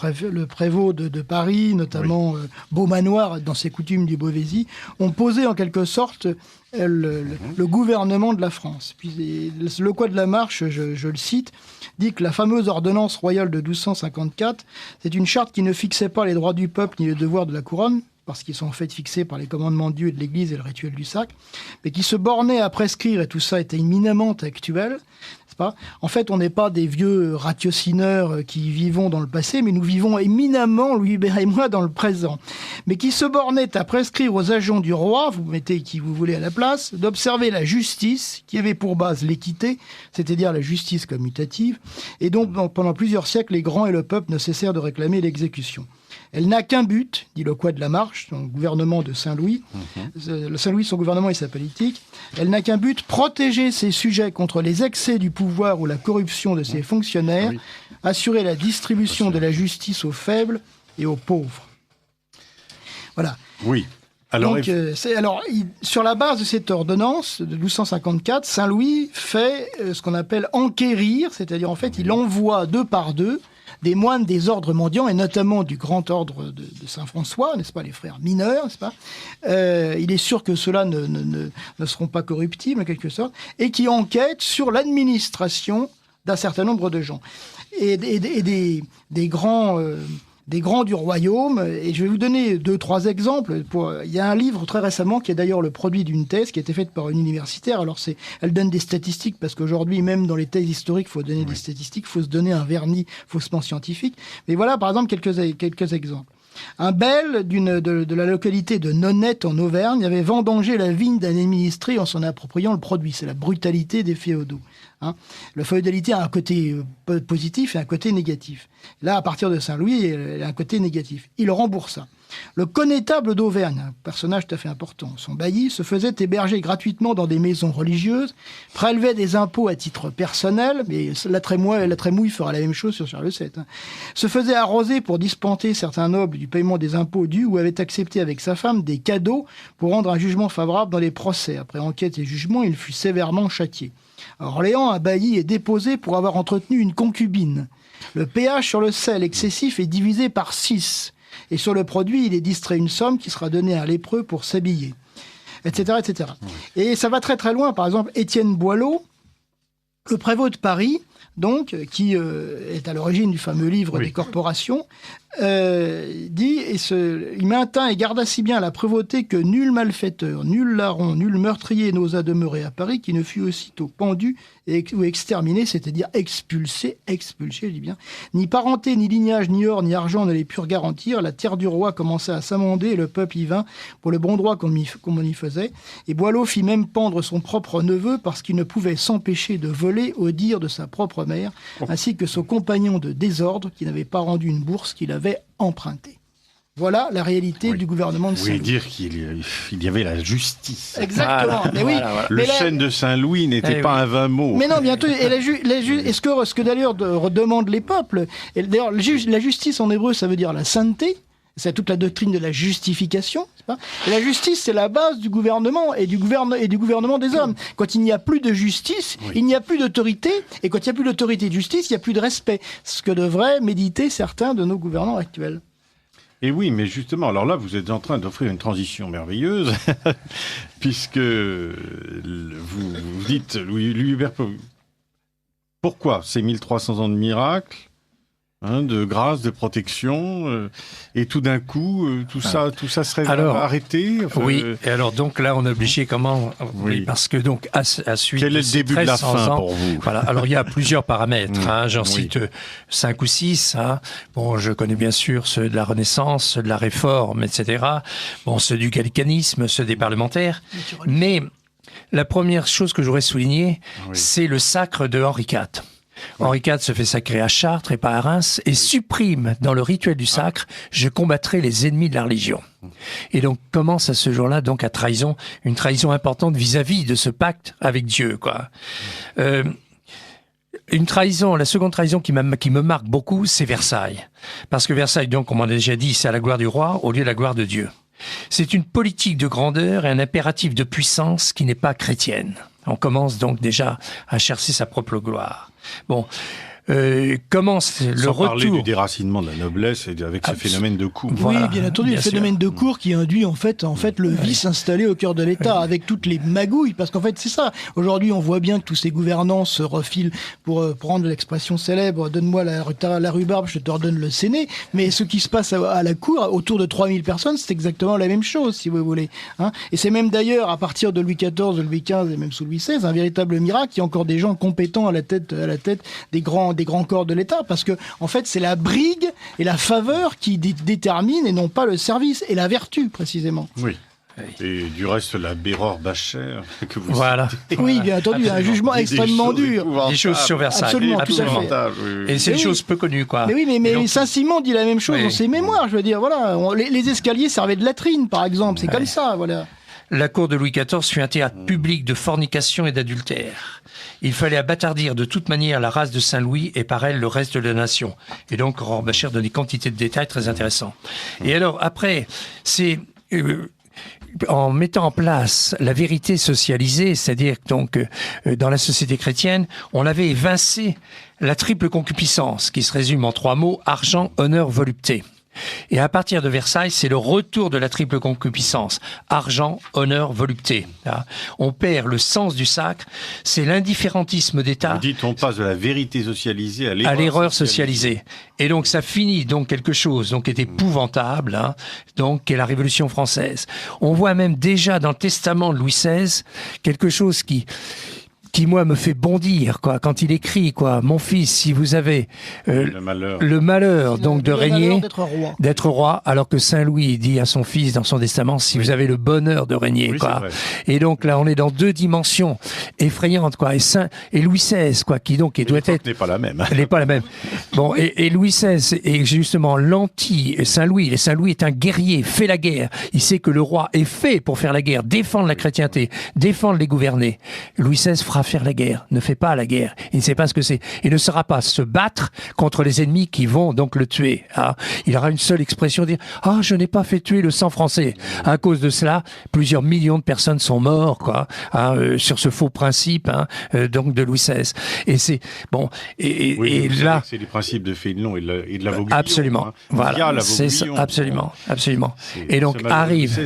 prévôt de Paris, notamment Beaumanoir, dans ses coutumes du Beauvaisis, ont posé en quelque sorte le gouvernement de la France. Puis le Coin de la Marche, je le cite, dit que la fameuse ordonnance royale de 1254, c'est une charte qui ne fixait pas les droits du peuple ni les devoirs de la couronne, parce qu'ils sont en fait fixés par les commandements de Dieu et de l'Église et le rituel du sacre, mais qui se bornait à prescrire, et tout ça était éminemment actuel, n'est-ce pas ? En fait, on n'est pas des vieux ratiocineurs qui vivons dans le passé, mais nous vivons éminemment, Louis Hubert et moi, dans le présent. Mais qui se bornait à prescrire aux agents du roi, vous mettez qui vous voulez à la place, d'observer la justice, qui avait pour base l'équité, c'est-à-dire la justice commutative, et donc pendant plusieurs siècles, les grands et le peuple ne cessèrent de réclamer l'exécution. Elle n'a qu'un but, dit Loquat de la Marche, son gouvernement de Saint-Louis. Saint-Louis, son gouvernement et sa politique. Elle n'a qu'un but, protéger ses sujets contre les excès du pouvoir ou la corruption de ses fonctionnaires, assurer la distribution de la justice aux faibles et aux pauvres. Voilà. Oui. Alors, donc, sur la base de cette ordonnance de 1254, Saint-Louis fait ce qu'on appelle enquérir, c'est-à-dire en fait il envoie 2 par 2 des moines des ordres mendiants, et notamment du grand ordre de Saint-François, n'est-ce pas, les frères mineurs, n'est-ce pas. Il est sûr que ceux-là ne seront pas corruptibles, en quelque sorte, et qui enquêtent sur l'administration d'un certain nombre de gens. Et des grands du royaume, et je vais vous donner 2-3 exemples. Il y a un livre très récemment qui est d'ailleurs le produit d'une thèse qui a été faite par une universitaire. Alors elle donne des statistiques, parce qu'aujourd'hui, même dans les thèses historiques, il faut donner des statistiques, il faut se donner un vernis faussement scientifique. Mais voilà, par exemple, quelques exemples. Un bel de la localité de Nonette en Auvergne avait vendangé la vigne d'un administré en s'en appropriant le produit. C'est la brutalité des féodaux. La féodalité a un côté positif et un côté négatif. Là, à partir de Saint-Louis, il a un côté négatif. Il remboursa. Le connétable d'Auvergne, un personnage tout à fait important, son bailli, se faisait héberger gratuitement dans des maisons religieuses, prélevait des impôts à titre personnel, mais la Trémouille fera la même chose sur Charles VII, se faisait arroser pour dispenser certains nobles du paiement des impôts dus, ou avait accepté avec sa femme des cadeaux pour rendre un jugement favorable dans les procès. Après enquête et jugement, il fut sévèrement châtié. À Orléans, un bailli est déposé pour avoir entretenu une concubine. Le péage sur le sel excessif est divisé par 6. Et sur le produit, il est distrait une somme qui sera donnée à un lépreux pour s'habiller, etc., etc. Et ça va très très loin. Par exemple, Étienne Boileau, le prévôt de Paris, donc, qui est à l'origine du fameux livre des corporations, dit, il maintint et garda si bien la prévôté que nul malfaiteur, nul larron, nul meurtrier n'osa demeurer à Paris, qui ne fut aussitôt pendu ou exterminé, c'est-à-dire expulsé, je dis bien. Ni parenté, ni lignage, ni or, ni argent ne les purent garantir. La terre du roi commença à s'amender et le peuple y vint pour le bon droit qu'on y faisait. Et Boileau fit même pendre son propre neveu parce qu'il ne pouvait s'empêcher de voler au dire de sa propre mère, ainsi que son compagnon de désordre qui n'avait pas rendu une bourse qu'il avait empruntée. Voilà la réalité du gouvernement de Saint-Louis. Vous voulez dire qu'il y avait la justice. Exactement. Voilà. Mais oui. Voilà. Le chêne de Saint-Louis n'était pas un vain mot. Mais non, bientôt. Et ce que d'ailleurs redemandent les peuples, et d'ailleurs la justice en hébreu, ça veut dire la sainteté. C'est toute la doctrine de la justification. C'est pas et la justice, c'est la base du gouvernement et du gouvernement des hommes. Quand il n'y a plus de justice, il n'y a plus d'autorité. Et quand il n'y a plus d'autorité et de justice, il n'y a plus de respect. Ce que devraient méditer certains de nos gouvernants actuels. Et oui, mais justement, alors là, vous êtes en train d'offrir une transition merveilleuse, puisque vous dites, Louis Hubert, pourquoi ces 1300 ans de miracles, de grâce, de protection, et tout d'un coup, tout ça serait arrêté. Oui. Et alors donc là, on est obligé comment Oui, parce que donc à suite. Quel est le début de la fin pour vous? Voilà. Alors il y a plusieurs paramètres. J'en cite 5 ou 6. Bon, je connais bien sûr ceux de la Renaissance, ceux de la Réforme, etc. Bon, ceux du gallicanisme, ceux des parlementaires. Mais la première chose que j'aurais soulignée, c'est le sacre de Henri IV. Henri IV se fait sacrer à Chartres et pas à Reims et supprime dans le rituel du sacre « Je combattrai les ennemis de la religion ». Et donc commence à ce jour-là donc une trahison importante vis-à-vis de ce pacte avec Dieu, quoi. Une trahison, la seconde trahison qui me marque beaucoup, c'est Versailles. Parce que Versailles, donc, comme on a déjà dit, c'est à la gloire du roi au lieu de la gloire de Dieu. C'est une politique de grandeur et un impératif de puissance qui n'est pas chrétienne. On commence donc déjà à chercher sa propre gloire. Bon, commence le Sans retour... parler du déracinement de la noblesse et avec ce phénomène de cour. Voilà, oui, bien entendu, le phénomène de cour qui induit en fait le vice installé au cœur de l'État, avec toutes les magouilles, parce qu'en fait c'est ça. Aujourd'hui, on voit bien que tous ces gouvernants se refilent, pour prendre l'expression célèbre, donne-moi la rhubarbe, je te redonne le séné, mais ce qui se passe à la cour, autour de 3000 personnes, c'est exactement la même chose, si vous voulez. Et c'est même d'ailleurs, à partir de Louis XIV, de Louis XV et même sous Louis XVI, un véritable miracle, il y a encore des gens compétents à la tête des grands corps de l'État, parce que en fait c'est la brigue et la faveur qui déterminent et non pas le service et la vertu précisément. Oui. Et du reste, la Bérard Bacher que vous voilà. citez. Oui, bien entendu, un jugement extrêmement dur. Des choses sur Versailles. Absolument, tout à fait. Et c'est une chose peu connue, quoi. Mais oui, mais donc, Saint-Simon dit la même chose oui. dans ses mémoires. Je veux dire, voilà, les escaliers servaient de latrine, par exemple. C'est comme ça, voilà. La cour de Louis XIV fut un théâtre public de fornication et d'adultère. Il fallait abattardir de toute manière la race de Saint-Louis et par elle le reste de la nation. Et donc, Aurore Bacher donne des quantités de détails très intéressants. Et alors, après, c'est... en mettant en place la vérité socialisée, c'est-à-dire donc dans la société chrétienne, on avait évincé la triple concupiscence, qui se résume en 3 mots, argent, honneur, volupté. Et à partir de Versailles, c'est le retour de la triple concupiscence. Argent, honneur, volupté. On perd le sens du sacre. C'est l'indifférentisme d'État. Vous dites, on passe de la vérité socialisée à l'erreur socialisée. Et donc, ça finit donc quelque chose donc, qui est épouvantable, donc, qui est la Révolution française. On voit même déjà dans le testament de Louis XVI quelque chose qui moi me fait bondir, quoi, quand il écrit, quoi, mon fils, si vous avez le malheur donc de régner, d'être roi, alors que Saint Louis dit à son fils dans son testament, si vous avez le bonheur de régner, quoi. Et donc là, on est dans 2 dimensions effrayantes, quoi. Et Louis XVI, quoi, qui donc doit être n'est pas la même. Elle n'est pas la même. Bon, et Louis XVI est justement l'anti Saint Louis. Et Saint Louis est un guerrier, fait la guerre. Il sait que le roi est fait pour faire la guerre, défendre la chrétienté, défendre les gouvernés. Louis XVI fera faire la guerre, ne fait pas la guerre. Il ne sait pas ce que c'est. Il ne saura pas se battre contre les ennemis qui vont donc le tuer. Il aura une seule expression, dire « Ah, je n'ai pas fait tuer le sang français ». À cause de cela, plusieurs millions de personnes sont mortes, quoi, sur ce faux principe, donc de Louis XVI. Et c'est bon. Et là, c'est les principes de Fénelon et de la Vauguillon. Absolument. Voilà. C'est ça. Absolument. Et donc arrive.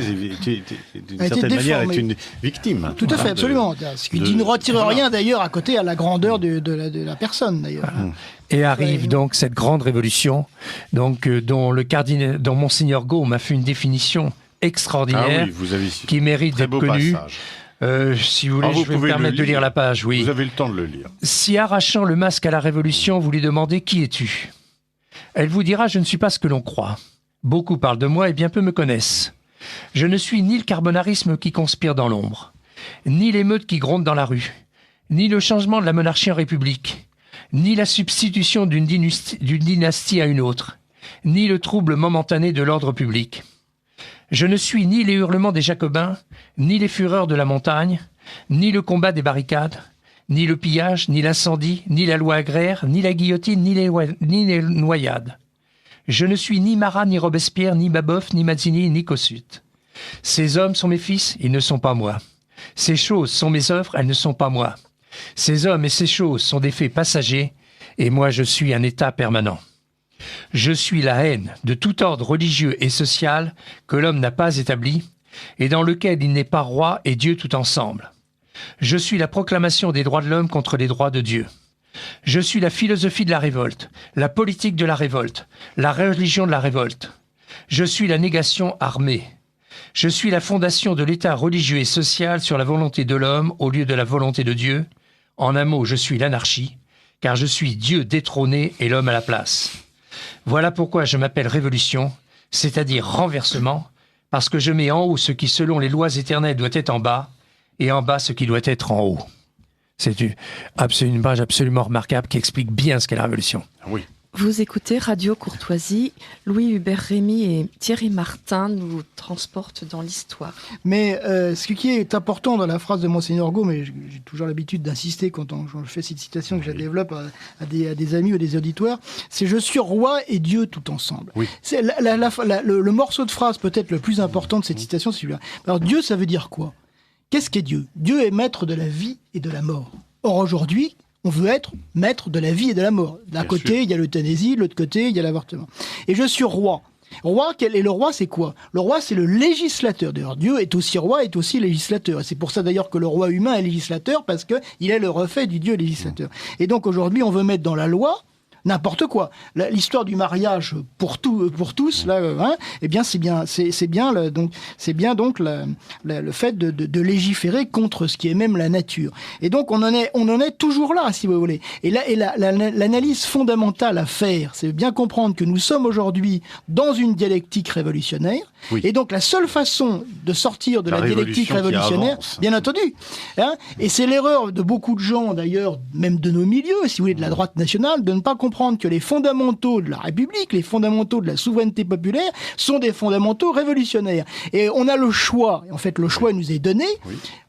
D'une certaine manière, est une victime. Tout à fait, absolument. Ce qui ne retire rien d'ailleurs à côté à la grandeur de la personne d'ailleurs. Et arrive donc cette grande révolution, donc dont Monseigneur Gaume a fait une définition extraordinaire, qui mérite d'être connue. Si vous voulez, je vais me permettre de lire la page. Oui. Vous avez le temps de le lire. Si arrachant le masque à la Révolution, vous lui demandez qui es-tu, elle vous dira je ne suis pas ce que l'on croit. Beaucoup parlent de moi et bien peu me connaissent. Je ne suis ni le carbonarisme qui conspire dans l'ombre, ni l'émeute qui gronde dans la rue, ni le changement de la monarchie en république, ni la substitution d'une dynastie à une autre, ni le trouble momentané de l'ordre public. Je ne suis ni les hurlements des Jacobins, ni les fureurs de la montagne, ni le combat des barricades, ni le pillage, ni l'incendie, ni la loi agraire, ni la guillotine, ni les noyades. Je ne suis ni Marat, ni Robespierre, ni Babeuf, ni Mazzini, ni Kossuth. Ces hommes sont mes fils, ils ne sont pas moi. Ces choses sont mes œuvres, elles ne sont pas moi. Ces hommes et ces choses sont des faits passagers, et moi je suis un état permanent. Je suis la haine de tout ordre religieux et social que l'homme n'a pas établi, et dans lequel il n'est pas roi et Dieu tout ensemble. Je suis la proclamation des droits de l'homme contre les droits de Dieu. Je suis la philosophie de la révolte, la politique de la révolte, la religion de la révolte. Je suis la négation armée. Je suis la fondation de l'état religieux et social sur la volonté de l'homme au lieu de la volonté de Dieu. En un mot, je suis l'anarchie, car je suis Dieu détrôné et l'homme à la place. Voilà pourquoi je m'appelle révolution, c'est-à-dire renversement, parce que je mets en haut ce qui, selon les lois éternelles, doit être en bas, et en bas ce qui doit être en haut. C'est une page absolument remarquable qui explique bien ce qu'est la révolution. Oui. Vous écoutez Radio Courtoisie. Louis Hubert Rémy et Thierry Martin nous transportent dans l'histoire. Mais ce qui est important dans la phrase de Monseigneur Gaume, et j'ai toujours l'habitude d'insister quand je fais cette citation que je la développe à des amis ou des auditeurs, c'est « Je suis roi et Dieu tout ensemble ». Oui. C'est le morceau de phrase peut-être le plus important de cette citation, c'est celui-là. Alors Dieu, ça veut dire quoi ? Qu'est-ce qu'est Dieu ? Dieu est maître de la vie et de la mort. Or aujourd'hui, on veut être maître de la vie et de la mort. D'un côté, il y a l'euthanasie, de l'autre côté, il y a l'avortement. Et je suis roi. Et le roi, c'est quoi ? Le roi, c'est le législateur. D'ailleurs, Dieu est aussi roi, est aussi législateur. Et c'est pour ça d'ailleurs que le roi humain est législateur, parce qu'il est le reflet du Dieu législateur. Et donc aujourd'hui, on veut mettre dans la loi n'importe quoi. L'histoire du mariage pour tous, là, eh bien, c'est bien le fait de légiférer contre ce qui est même la nature. Et donc, on en est toujours là, si vous voulez. Et l'analyse fondamentale à faire, c'est bien comprendre que nous sommes aujourd'hui dans une dialectique révolutionnaire. Oui. Et donc, la seule façon de sortir de la dialectique révolutionnaire, bien entendu, et c'est l'erreur de beaucoup de gens, d'ailleurs, même de nos milieux, si vous voulez, de la droite nationale, de ne pas comprendre que les fondamentaux de la République, les fondamentaux de la souveraineté populaire, sont des fondamentaux révolutionnaires. Et on a le choix, en fait, le choix nous est donné,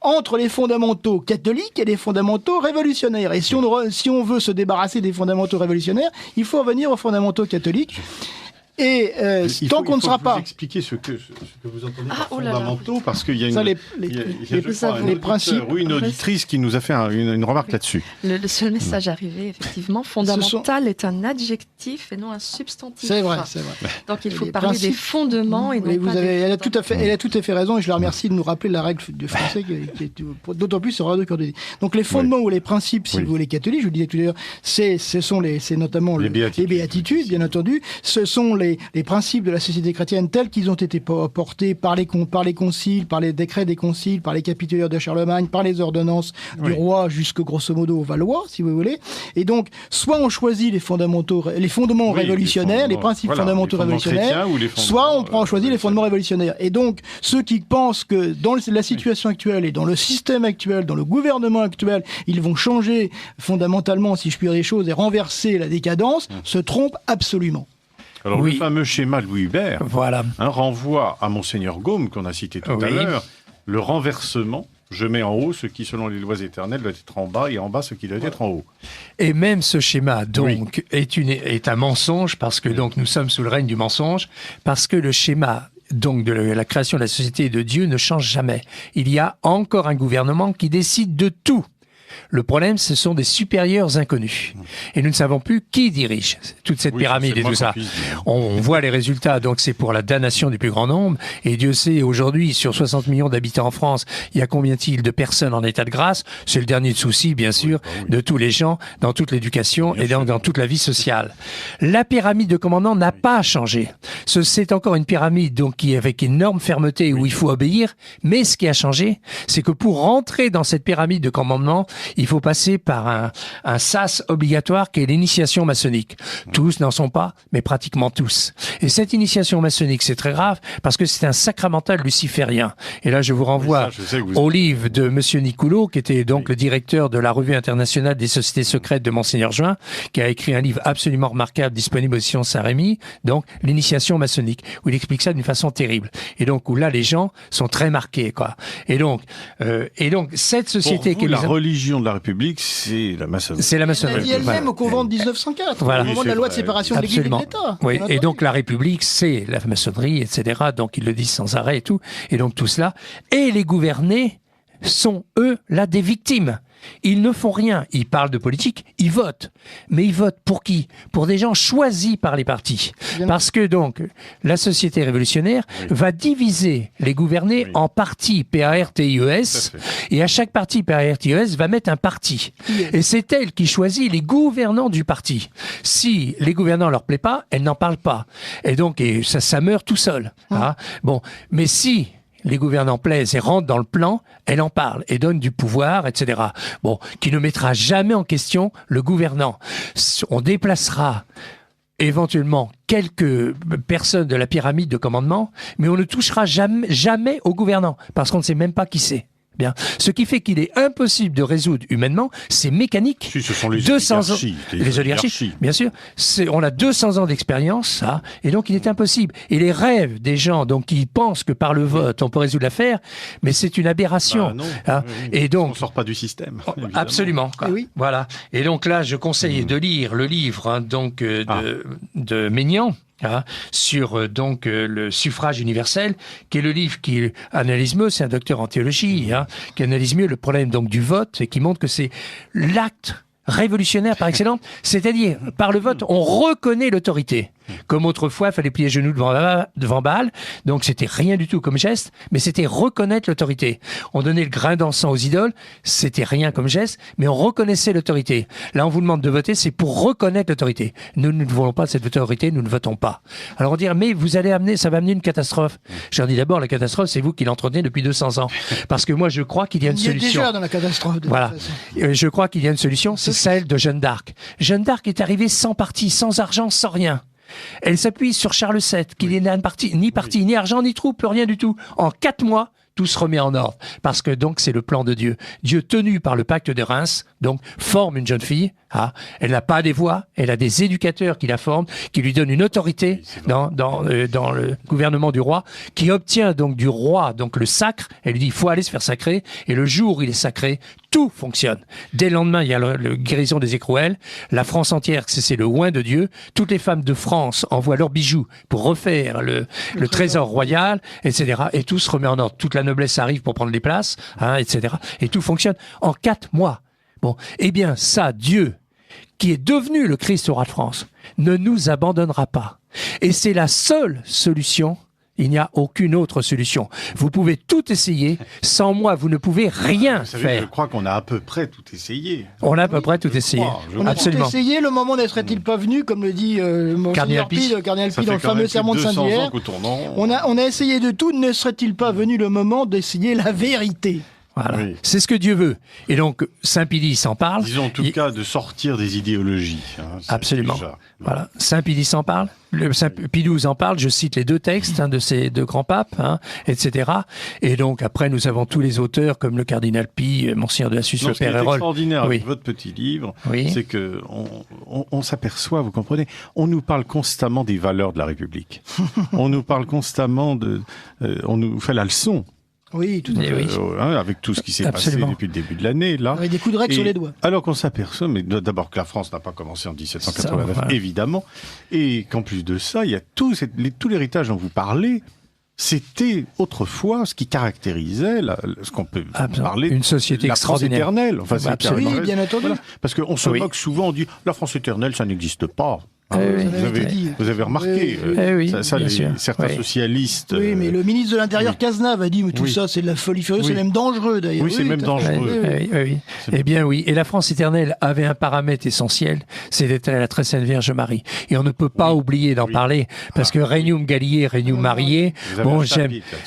entre les fondamentaux catholiques et les fondamentaux révolutionnaires. Et si on veut se débarrasser des fondamentaux révolutionnaires, il faut revenir aux fondamentaux catholiques. Et tant qu'on ne sera pas... expliquer ce que vous entendez par fondamentaux, parce qu'il y a les principes. Une auditrice qui nous a fait une remarque là-dessus. Le seul message arrivé, effectivement, fondamental est un adjectif et non un substantif. C'est vrai. Donc il faut parler des fondements et non pas elle a tout à fait raison, et je la remercie de nous rappeler la règle du français, qui est d'autant plus sur Radio Cœur de Ligue. Donc les fondements ou les principes, si vous voulez, catholiques, je vous disais tout à l'heure, c'est notamment les béatitudes, bien entendu, ce sont les principes de la société chrétienne tels qu'ils ont été portés par les conciles, par les décrets des conciles, par les capitulaires de Charlemagne, par les ordonnances du roi jusque grosso modo aux Valois, si vous voulez. Et donc, soit on choisit les fondements révolutionnaires, les principes fondamentaux révolutionnaires, soit on choisit les fondements révolutionnaires. Et donc, ceux qui pensent que dans la situation actuelle et dans le système actuel, dans le gouvernement actuel, ils vont changer fondamentalement, si je puis dire les choses, et renverser la décadence, se trompent absolument. Alors, le fameux schéma de Louis Hubert renvoie à Monseigneur Gaume, qu'on a cité tout à l'heure, le renversement. Je mets en haut ce qui, selon les lois éternelles, doit être en bas, et en bas ce qui doit être en haut. Et même ce schéma, donc, est un mensonge, parce que donc, nous sommes sous le règne du mensonge, parce que le schéma donc de la création de la société de Dieu ne change jamais. Il y a encore un gouvernement qui décide de tout. Le problème, ce sont des supérieurs inconnus. Et nous ne savons plus qui dirige toute cette pyramide et tout ça. On voit les résultats, donc c'est pour la damnation du plus grand nombre. Et Dieu sait, aujourd'hui, sur 60 millions d'habitants en France, il y a combien-t-il de personnes en état de grâce? C'est le dernier souci, bien sûr, de tous les gens, dans toute l'éducation et dans toute la vie sociale. La pyramide de commandement n'a pas changé. C'est encore une pyramide donc, qui est avec énorme fermeté où il faut obéir. Mais ce qui a changé, c'est que pour rentrer dans cette pyramide de commandement, il faut passer par un sas obligatoire qui est l'initiation maçonnique. Tous n'en sont pas, mais pratiquement tous. Et cette initiation maçonnique, c'est très grave parce que c'est un sacramental luciférien. Et là, je vous renvoie au livre de Monsieur Nicoulot, qui était donc le directeur de la Revue internationale des sociétés secrètes de Monseigneur Juin, qui a écrit un livre absolument remarquable, disponible aux éditions Saint-Rémy, donc l'initiation maçonnique, où il explique ça d'une façon terrible. Et donc, où là, les gens sont très marqués, quoi. Et donc cette société qui est la religion de la République, c'est la maçonnerie. C'est la maçonnerie. Elle a dit elle-même au convent de 1904, au moment de la loi de séparation de l'Église et de l'État. Oui, et donc la République, c'est la maçonnerie, etc. Donc ils le disent sans arrêt et tout. Et donc tout cela. Et les gouvernés sont, eux, là, des victimes. Ils ne font rien. Ils parlent de politique, ils votent. Mais ils votent pour qui? Pour des gens choisis par les partis. Parce que donc, la société révolutionnaire va diviser les gouvernés en partis PARTIES, et à chaque parti PARTIES va mettre un parti. Et c'est elle qui choisit les gouvernants du parti. Si les gouvernants leur plaît pas, elle n'en parle pas. Et donc, ça meurt tout seul. Hein. Bon, mais si les gouvernants plaisent et rentrent dans le plan, elle en parle et donne du pouvoir, etc. Bon, qui ne mettra jamais en question le gouvernant. On déplacera éventuellement quelques personnes de la pyramide de commandement, mais on ne touchera jamais au gouvernant, parce qu'on ne sait même pas qui c'est. Bien. Ce qui fait qu'il est impossible de résoudre humainement, c'est mécanique. Si, ce sont les oligarchies. Les oligarchies, bien sûr. On a 200 ans d'expérience, ça, et donc il est impossible. Et les rêves des gens, donc, qui pensent que par le vote, on peut résoudre l'affaire, mais c'est une aberration. Bah non, hein. Et donc, on ne sort pas du système. Absolument. Quoi. Oui. Voilà. Et donc là, je conseille de lire le livre hein, donc, de Maignan. Hein, sur donc le suffrage universel, qui est le livre qui analyse mieux, c'est un docteur en théologie, hein, qui analyse mieux le problème donc du vote et qui montre que c'est l'acte révolutionnaire par excellence, c'est-à-dire par le vote on reconnaît l'autorité. Comme autrefois, il fallait plier les genoux devant Baal. Donc, c'était rien du tout comme geste, mais c'était reconnaître l'autorité. On donnait le grain d'encens aux idoles, c'était rien comme geste, mais on reconnaissait l'autorité. Là, on vous demande de voter, c'est pour reconnaître l'autorité. Nous ne voulons pas cette autorité, nous ne votons pas. Alors, on dit, mais vous allez ça va amener une catastrophe. Je leur dis d'abord, la catastrophe, c'est vous qui l'entretenez depuis 200 ans. Parce que moi, je crois qu'il y a une solution. Il est déjà dans la catastrophe. Voilà. Je crois qu'il y a une solution, c'est celle de Jeanne d'Arc. Jeanne d'Arc est arrivée sans parti, sans argent, sans rien. Elle s'appuie sur Charles VII, qui n'est ni parti, ni argent, ni troupe, rien du tout. En 4 mois, tout se remet en ordre. Parce que donc, c'est le plan de Dieu. Dieu, tenu par le pacte de Reims, donc, forme une jeune fille. Elle n'a pas des voix, elle a des éducateurs qui la forment, qui lui donnent une autorité dans le gouvernement du roi, qui obtient donc du roi donc le sacre. Elle lui dit, il faut aller se faire sacrer. Et le jour où il est sacré, tout fonctionne. Dès le lendemain, il y a le guérison des écrouelles. La France entière, c'est le oint de Dieu. Toutes les femmes de France envoient leurs bijoux pour refaire le trésor royal, etc. Et tout se remet en ordre. Toute la noblesse arrive pour prendre les places, etc. Et tout fonctionne en 4 mois. Bon, eh bien, ça, Dieu, qui est devenu le Christ roi de France, ne nous abandonnera pas. Et c'est la seule solution. Il n'y a aucune autre solution. Vous pouvez tout essayer. Sans moi, vous ne pouvez rien faire. Je crois qu'on a à peu près tout essayé. On a à peu près tout essayé. On a tout essayé. Le moment ne serait-il pas venu, comme le dit Monseigneur Pi, le cardinal Pi dans le fameux sermon de Saint-Hilaire. On a essayé de tout. Ne serait-il pas venu le moment d'essayer la vérité? Voilà. Oui. C'est ce que Dieu veut. Et donc, Saint Pie s'en parle. Disons en tout cas de sortir des idéologies. Absolument. Voilà. Saint Pie s'en parle. Saint Pie XII en parle. Je cite les 2 textes de ces 2 grands papes, etc. Et donc, après, nous avons tous les auteurs, comme le cardinal Pi, Monseigneur de l'Assumption, Père Hérol. Ce qui est extraordinaire avec votre petit livre, c'est que on s'aperçoit, vous comprenez, on nous parle constamment des valeurs de la République. On nous parle constamment on nous fait la leçon. Oui, tout à fait. Avec tout ce qui s'est passé depuis le début de l'année, là. Avec des coups de règle sur les doigts. Alors qu'on s'aperçoit, mais d'abord que la France n'a pas commencé en 1789, évidemment, et qu'en plus de ça, il y a tout l'héritage dont vous parlez. C'était autrefois ce qui caractérisait ce qu'on peut parler une société la France éternelle. Enfin, oui, bien entendu. Voilà. Parce qu'on se moque souvent, on dit la France éternelle, ça n'existe pas. Vous avez remarqué, certains socialistes... Oui, mais le ministre de l'Intérieur, Cazenave, a dit mais tout ça, c'est de la folie furieuse, c'est même dangereux, d'ailleurs. Oui, c'est même dangereux. Eh bien, oui. Et la France éternelle avait un paramètre essentiel, c'était la très sainte Vierge Marie. Et on ne peut pas oublier d'en parler, parce que Regnum Gallier, Regnum Marié,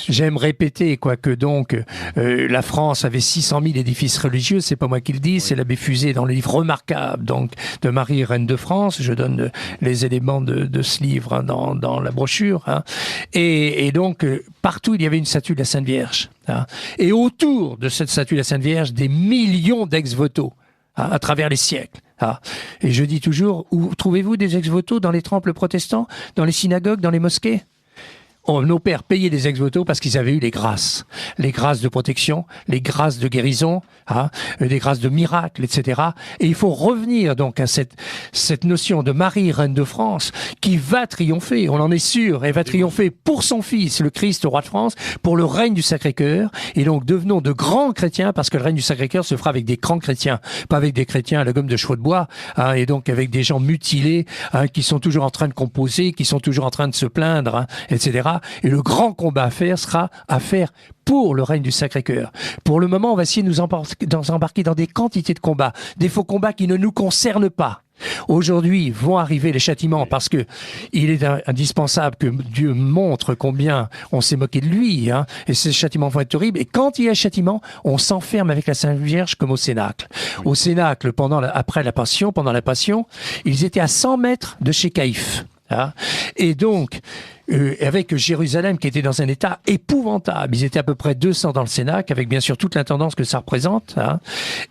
j'aime répéter, quoique donc, la France avait 600 000 édifices religieux, c'est pas moi qui le dis, c'est l'abbé Fusé dans le livre remarquable, donc, de Marie, Reine de France. Je donne les éléments de ce livre dans la brochure. Et donc, partout, il y avait une statue de la Sainte Vierge. Et autour de cette statue de la Sainte Vierge, des millions d'ex-voto à travers les siècles. Et je dis toujours, où trouvez-vous des ex-voto dans les temples protestants, dans les synagogues, dans les mosquées? Nos pères payaient des ex-voto parce qu'ils avaient eu les grâces de protection, les grâces de guérison, des grâces de miracles, etc. Et il faut revenir donc à cette notion de Marie, Reine de France, qui va triompher, on en est sûr, elle va triompher pour son fils, le Christ, roi de France, pour le règne du Sacré-Cœur. Et donc devenons de grands chrétiens, parce que le règne du Sacré-Cœur se fera avec des grands chrétiens, pas avec des chrétiens à la gomme de chevaux de bois, et donc avec des gens mutilés, qui sont toujours en train de composer, qui sont toujours en train de se plaindre, etc. Et le grand combat à faire sera à faire pour le règne du Sacré-Cœur. Pour le moment, on va essayer de nous embarquer dans des quantités de combats, des faux combats qui ne nous concernent pas. Aujourd'hui vont arriver les châtiments parce que il est indispensable que Dieu montre combien on s'est moqué de lui, et ces châtiments vont être horribles. Et quand il y a châtiment, on s'enferme avec la Sainte Vierge comme au Cénacle. Au Cénacle, pendant la Passion, ils étaient à 100 mètres de chez Caïphe. Et donc, avec Jérusalem qui était dans un état épouvantable. Ils étaient à peu près 200 dans le Cénacle, avec bien sûr toute l'intendance que ça représente.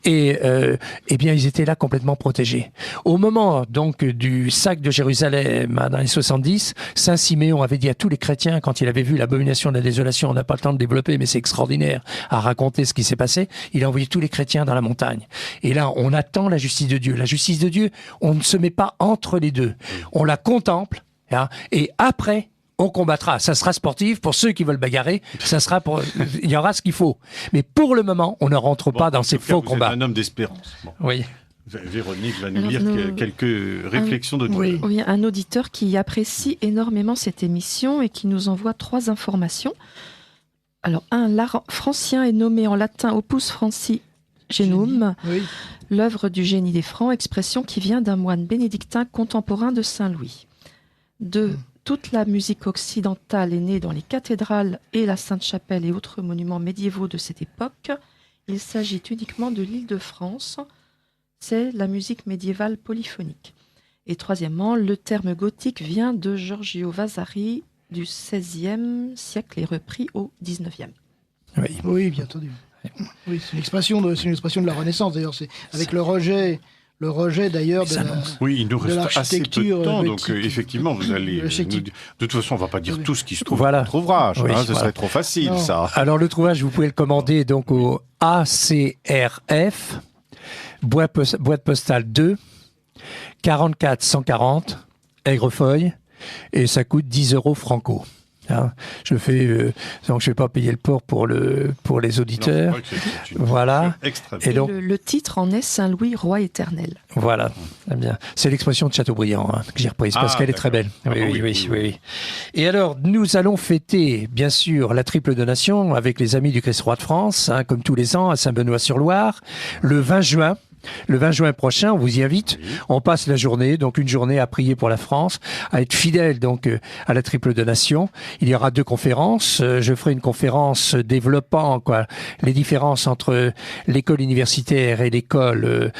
Et bien, ils étaient là complètement protégés. Au moment donc du sac de Jérusalem, dans les 70, Saint Siméon avait dit à tous les chrétiens, quand il avait vu l'abomination de la désolation, on n'a pas le temps de développer, mais c'est extraordinaire à raconter ce qui s'est passé, il a envoyé tous les chrétiens dans la montagne. Et là, on attend la justice de Dieu. La justice de Dieu, on ne se met pas entre les deux. On la contemple, et après, on combattra. Ça sera sportif pour ceux qui veulent bagarrer. Il y aura ce qu'il faut. Mais pour le moment, on ne rentre pas dans ces faux combats. Vous êtes un homme d'espérance. Oui. Véronique va nous lire quelques réflexions d'auditeurs. Oui, un auditeur qui apprécie énormément cette émission et qui nous envoie 3 informations. Alors, l'art francien est nommé en latin Opus Franci Genum, l'œuvre du génie des Francs, expression qui vient d'un moine bénédictin contemporain de Saint-Louis. 2. Toute la musique occidentale est née dans les cathédrales et la Sainte-Chapelle et autres monuments médiévaux de cette époque. Il s'agit uniquement de l'Île-de-France. C'est la musique médiévale polyphonique. Et 3, le terme gothique vient de Giorgio Vasari du XVIe siècle et repris au XIXe. Oui, bien entendu. Oui, c'est une expression de la Renaissance, d'ailleurs. C'est avec le rejet d'ailleurs de la. Oui, il nous reste assez peu de temps, donc effectivement, vous allez. De toute façon, on ne va pas dire tout ce qui se trouve dans notre ouvrage, ce serait trop facile, ça. Alors, le ouvrage, vous pouvez le commander donc au ACRF, boîte postale 2, 44 140, Aigrefeuille, et ça coûte 10 € franco. Hein, je fais donc je vais pas payer le port pour les auditeurs. Non, voilà. Et donc le titre en est Saint-Louis roi éternel. Voilà, très bien. C'est l'expression de Chateaubriand que j'ai reprise parce qu'elle est très belle. Oui. Et alors nous allons fêter bien sûr la triple donation avec les amis du Christ roi de France, comme tous les ans à Saint-Benoît-sur-Loire, le 20 juin. Le 20 juin prochain, on vous y invite. On passe la journée, donc une journée à prier pour la France, à être fidèle donc à la triple donation. Il y aura 2 conférences. Je ferai une conférence développant les différences entre l'école universitaire et l'école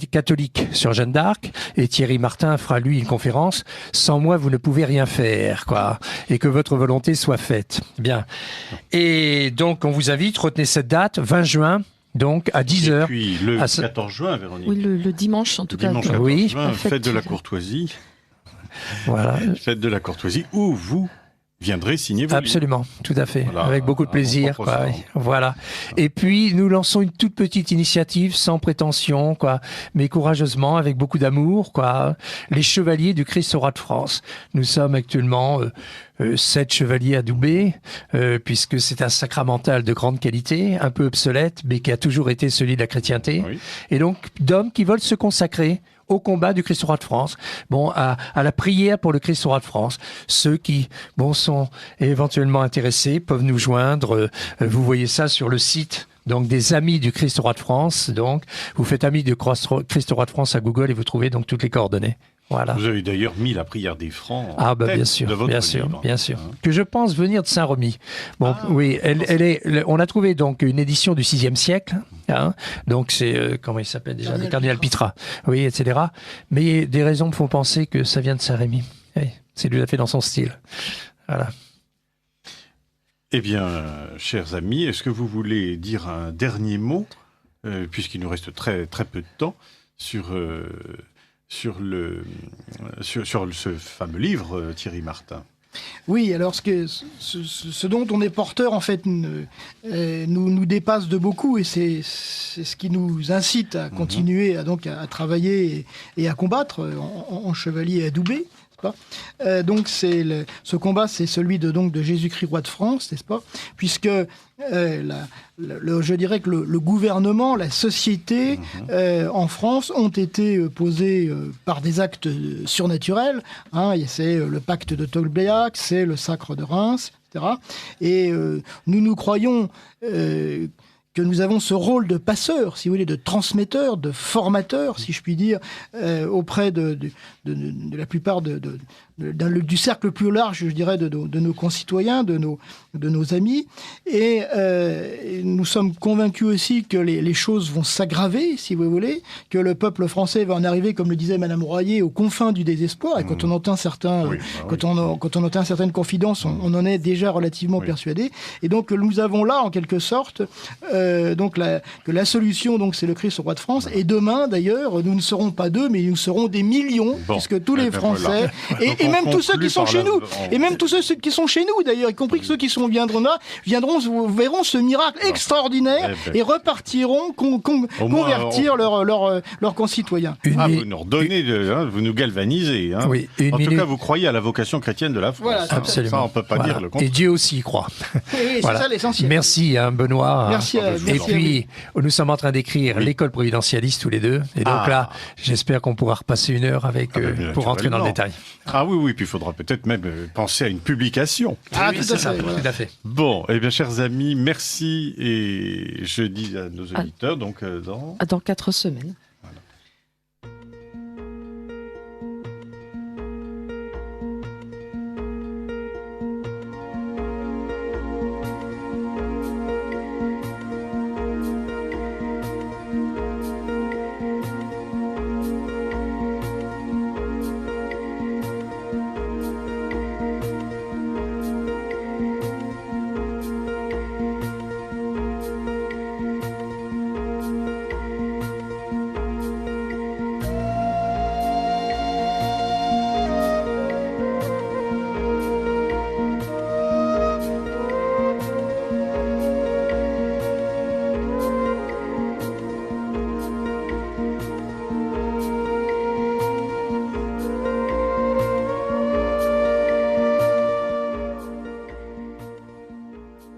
catholique sur Jeanne d'Arc. Et Thierry Martin fera lui une conférence. Sans moi, vous ne pouvez rien faire, et que votre volonté soit faite. Bien. Et donc on vous invite. Retenez cette date, 20 juin. Donc à 10h. Et puis le 14 juin, Véronique. Oui, le dimanche en tout cas. Dimanche 14 juin, fête de la courtoisie. Voilà. Fête de la courtoisie où vous viendrez signer vos Absolument, livres. Tout à fait, avec beaucoup de plaisir. Voilà. Et puis nous lançons une toute petite initiative sans prétention, mais courageusement, avec beaucoup d'amour, les Chevaliers du Christ roi de France. Nous sommes actuellement 7 chevaliers adoubés, puisque c'est un sacramental de grande qualité, un peu obsolète, mais qui a toujours été celui de la chrétienté. Oui. Et donc d'hommes qui veulent se consacrer au combat du Christ roi de France, à la prière pour le Christ roi de France. Ceux qui sont éventuellement intéressés peuvent nous joindre. Vous voyez ça sur le site donc des amis du Christ roi de France. Donc vous faites amis du Christ roi de France à Google et vous trouvez donc toutes les coordonnées. Voilà. Vous avez d'ailleurs mis la prière des Francs en tête bien sûr, bien sûr. Que je pense venir de Saint-Remy. Oui, on a trouvé donc une édition du 6e siècle. Donc c'est comment il s'appelle déjà, le cardinal Pitra. Oui, etc. Mais des raisons me font penser que ça vient de Saint-Rémy. C'est tout à fait dans son style. Voilà. Eh bien, chers amis, est-ce que vous voulez dire un dernier mot, puisqu'il nous reste très très peu de temps, sur ce fameux livre, Thierry Martin? Oui, alors ce dont on est porteur, en fait, nous dépasse de beaucoup, et c'est ce qui nous incite à continuer à travailler et à combattre en chevalier adoubé. Donc ce combat, c'est celui de Jésus-Christ roi de France, n'est-ce pas? Puisque je dirais que le gouvernement, la société en France ont été posés par des actes surnaturels. C'est le pacte de Tolbiac, c'est le sacre de Reims, etc. Et nous croyons que nous avons ce rôle de passeur, si vous voulez, de transmetteur, de formateur, si je puis dire, auprès de la plupart du cercle plus large, je dirais, de nos concitoyens, de nos amis. Et nous sommes convaincus aussi que les choses vont s'aggraver, si vous voulez, que le peuple français va en arriver, comme le disait Madame Royer, aux confins du désespoir. Et quand on entend quand on entend certaines confidences, on en est déjà relativement persuadé. Et donc nous avons là, en quelque sorte, que la solution, c'est le Christ roi de France. Et demain, d'ailleurs, nous ne serons pas 2, mais nous serons des millions, puisque tous les Français, et même tous ceux qui sont chez nous, et même tous ceux qui sont chez nous, d'ailleurs, y compris ceux qui verront ce miracle extraordinaire et repartiront convertir leurs concitoyens. Vous nous redonnez, vous nous galvanisez. Oui, en tout cas, vous croyez à la vocation chrétienne de la France. Absolument. Ça, on ne peut pas dire le contraire. Et Dieu aussi y croit. Oui, c'est ça l'essentiel. Merci, Benoît. Merci Et puis, nous sommes en train d'écrire l'école providentialiste tous les deux. Et donc là, j'espère qu'on pourra repasser une heure avec pour rentrer dans le détail. Ah oui, puis il faudra peut-être même penser à une publication. Tout à fait. Bon, eh bien, chers amis, merci. Et je dis à nos auditeurs, donc dans 4 semaines.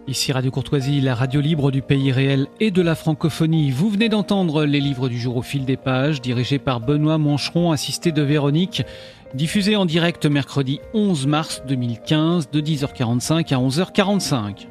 Ici Radio Courtoisie, la radio libre du pays réel et de la francophonie. Vous venez d'entendre les livres du jour au fil des pages, dirigés par Benoît Mancheron, assisté de Véronique, diffusé en direct mercredi 11 mars 2015 de 10h45 à 11h45.